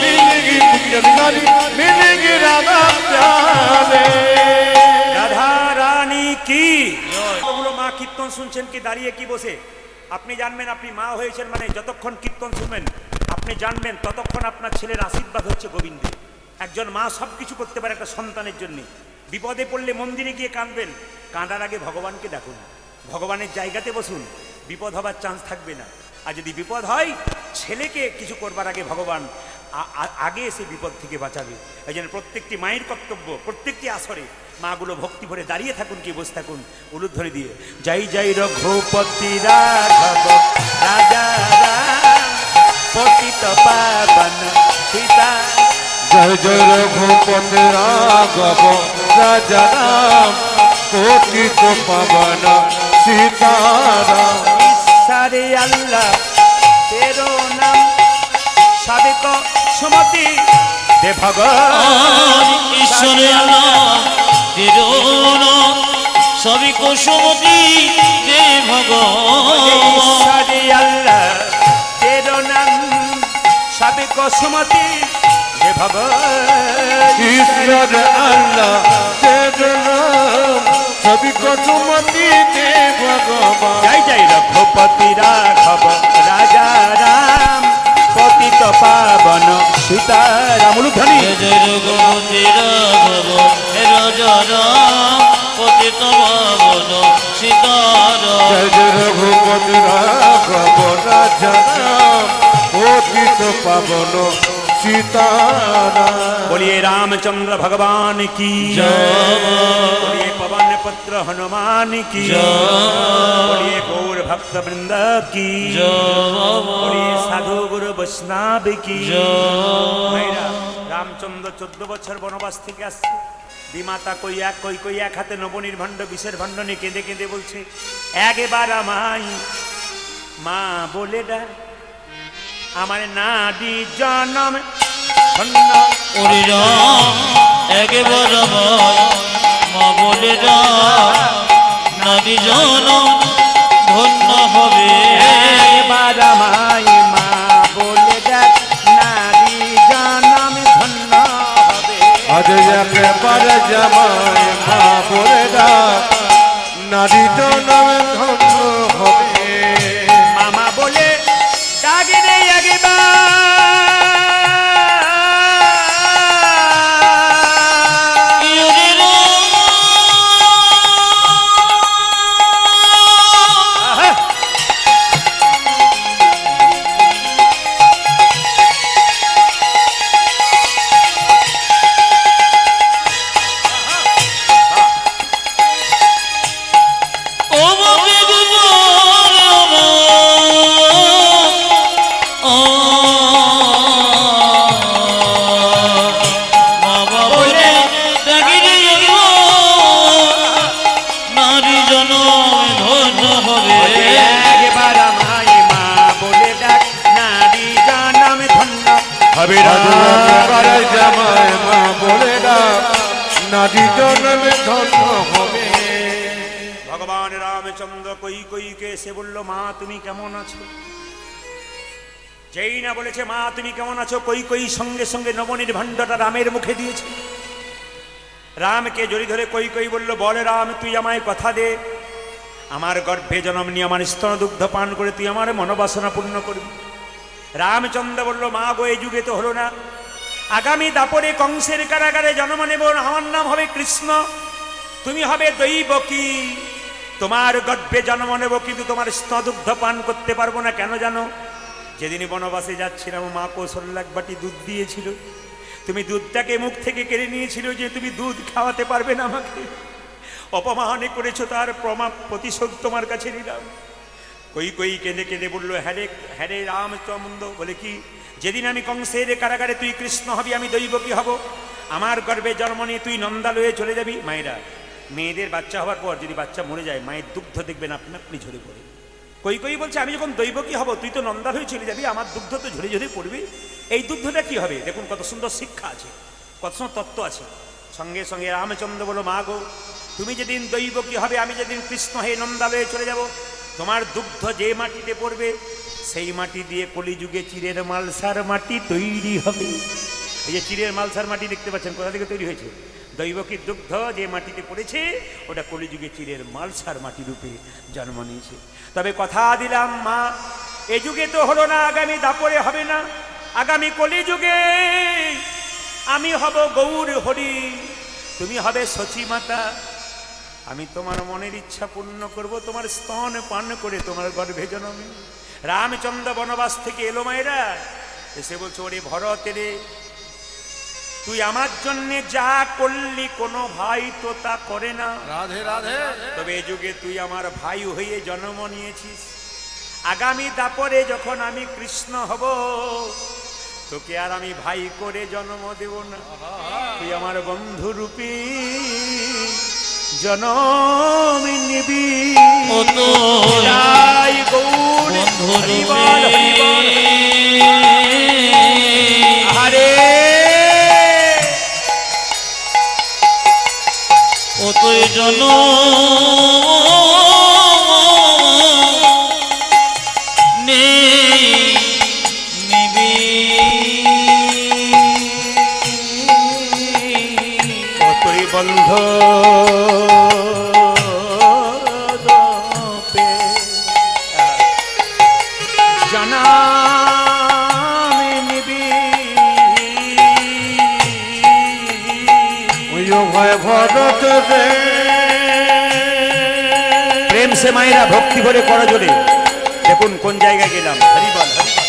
मिलेंगी कुंज बिहारी मिलेंगी राधा रे রাধা রানী কি ওগুলো মা কীর্তন শুনছেন কি দাঁড়িয়ে কি বসে আপনি জানবেন আপনি মা হয়েছেন মানে যতক্ষণ কীর্তন শুনবেন আপনি জানবেন ততক্ষণ আপনার ছেলের আশীর্বাদ হচ্ছে গোবিন্দে। একজন মা সব কিছু করতে পারে একটা সন্তানের জন্য। বিপদে পড়লে মন্দিরে গিয়ে কাঁদবেন, কাঁদার আগে ভগবানকে ডাকুন, ভগবানের জায়গাতে বসুন, বিপদ হবার চান্স থাকবে না। আর যদি বিপদ হয় ছেলেকে কিছু করবার আগে ভগবান আগে এসে বিপদ থেকে বাঁচাবে। এই জন্য প্রত্যেকটি মায়ের কর্তব্য প্রত্যেকটি আসরে মাগুলো ভক্তি ভরে দাঁড়িয়ে থাকুন কি বসে থাকুন উলুধ্বনি দিয়ে জয় জয় রঘুপতি রাঘব রাজা রাম পতিত পাবন সীতা জয় জয় রঘুপতি রাঘব রাজা রাম পতিত পাবন সীতারাম সারে আল্লাহ তেরো নাম সাবেক সুমতি দে ভগবান ঈশ্বরে আল্লাহ তেরো নাম সবই কুসুমতি দে ভগবান সারে আল্লাহ তেরো নাম সাবেক সুমতি দে ভগবান ঈশ্বর আল্লাহ নাম সবই কুসুমতি দে ভগবান জয় জয় রঘুপতি রাঘব রাজা রাম পতিত পাবন সীতারাম উলুধ্বনি জয় রঘুপতি রাঘব রাজা রাম পতিত পাবন সীতারাম জয় জয় রঘুপতি রাঘব রাজা রাম পতিত পাবন সীতারাম बोलिए रामचंद्र भगवान की बोलिए पवन पुत्र हनुमान की बोलिए गौर भक्त वृंद की बोलिए साधु गुरु वैष्णव की ভাইরা, রামচন্দ্র 14 বছর বনবাস থেকে আসছে। বিমাতা কই এক হাতে নবনির্ভাণ্ড বিষের ভাণ্ড নিয়ে কেঁদে কেঁদে বলছে একবার আমায় মা বলে ডাক আমার নারী জনম ধন্য ওরে রাম একবার আমায় মা বলে রাম নারী জনম ধন্য হবে একবার আমায় মা বলে ডাক নারী জনম ধন্য হবে আজ একবার জামাই মা বলে ডাক নারী জনম ধন্য হবে মামা বলে ডাকে রে একবার ওরে রাম ও বাবা বাবা বলে ডাকিরে নারী জনম ধন্য হবে একবার আমায় মা বলে ডাক নারী জনম ধন্য হবে আজ একবার জামাই মা বলে ডাক নারী জনম ধন্য হবে ভগবান রামচন্দ্র কইকে এসে বলল মা তুমি কেমন আছো। যেই না বলেছে মা তুমি কেমন আছো কই সঙ্গে সঙ্গে নবনির্ভাণ্ডটা রামের মুখে দিয়েছে। রামকে জড়ি ধরে কই বলল বলে রাম তুই আমায় কথা দে আমার গর্ভে জন্ম নিয়ে আমার স্তনদুগ্ধ পান করে তুই আমার মনোবাসনা পূর্ণ করবি। রামচন্দ্র বলল মা গো এই যুগে তো হলো না, আগামী দাপরে কংসের কারাগারে জন্ম নেব, আমার নাম হবে কৃষ্ণ, তুমি হবে দৈবকী, তোমার গর্ভে জন্ম নেব কিন্তু তোমার স্তদুগ্ধ পান করতে পারবো না। কেন জানো? যেদিন বনবাসে যাচ্ছিলাম মা কৌশল্যা এক বাটি দুধ দিয়েছিল, তুমি দুধটাকে মুখ থেকে কেড়ে নিয়েছিল যে তুমি দুধ খাওয়াতে পারবে না আমাকে, অপমানে করেছো, তার প্রতিশোধ তোমার কাছে নিলাম। কই কই কেঁদে কেঁদে বললো, হ্যাঁ রে রামচন্দ্র, বলে কি? যেদিন আমি কংসের কারাগারে তুই কৃষ্ণ হবি, আমি দৈবকী হব, আমার গর্ভে জন্ম নিয়ে তুই নন্দালয়ে চলে যাবি। মায়েরা, মেয়েদের বাচ্চা হওয়ার পর যদি বাচ্চা মরে যায়, মায়ের দুগ্ধ দেখবেন আপনি আপনি ঝরে পড়ে। কই কই বলছে, আমি যখন দৈবকী হব তুই তো নন্দালয়ে চলে যাবি, আমার দুগ্ধ তো ঝরে ঝরে পড়বে, এই দুগ্ধটা কি হবে? দেখুন কত সুন্দর শিক্ষা আছে, কত সুন্দর তত্ত্ব আছে। সঙ্গে সঙ্গে রামচন্দ্র বলো, মা গো, তুমি যেদিন দৈবকী হবে, আমি যেদিন কৃষ্ণ হয়ে নন্দালয়ে চলে যাব, তোমার দুগ্ধ যে মাটিতে পড়বে, সেই মাটি দিয়ে কলিযুগে চিরের মালসার মাটি তৈরি হবে। এই যে চিরের মালসার মাটি দেখতে পাচ্ছেন, কোথা থেকে তৈরি হয়েছে? দৈবকীর দুগ্ধ যে মাটিতে পড়েছে, ওটা কলিযুগে চিরের মালসার মাটি রূপে জন্ম নিয়েছে। তবে কথা দিলাম মা, এ যুগে তো হলো না, আগামী দাপরে হবে না, আগামী কলিযুগে আমি হব গৌর হরি, তুমি হবে সচী মাতা। আমি তোমার মনের ইচ্ছা পূর্ণ করব, তোমার স্তন পান করে তোমার গর্ভে জন্মে। রামচন্দ্র বনবাস থেকে এলো মায়েরা, এসে বলছে, ওরে ভরত রে, তুই আমার জন্যে যা করলি কোনো ভাই তো তা করে না। রাধে রাধে। তবে এই যুগে তুই আমার ভাই হয়ে জন্ম নিয়েছিস, আগামী দাপরে যখন আমি কৃষ্ণ হব, তোকে আর আমি ভাই করে জন্ম দেব না, তুই আমার বন্ধু রূপী জনম নিবি। ও তো জয় গৌর বন্ধু হরি বল, হরি বল। আরে ও তুই জন নিবি, কতই বন্ধ জনম নিবি। ভয় ভরত রে, প্রেম সে মায়েরা ভক্তি ভরে করা জোরে। দেখুন কোন জায়গায় গেলাম, হরিবল হরিবল।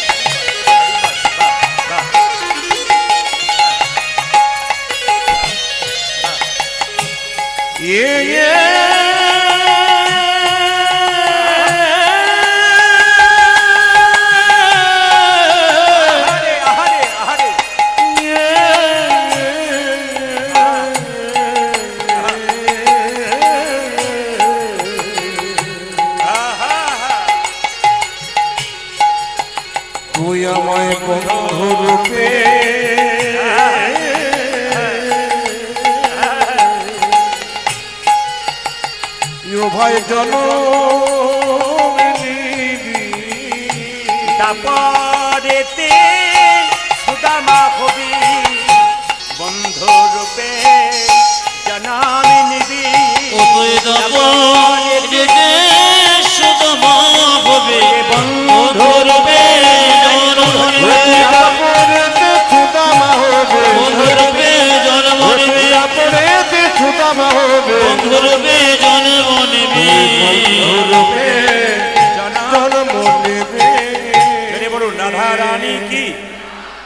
আহারে আহারে আহারে, আহা আহা। তুই আমায় বন্ধু রূপে ভাই জনম নিবি। তারপরেতে সুদামা হবি বন্ধু রূপে।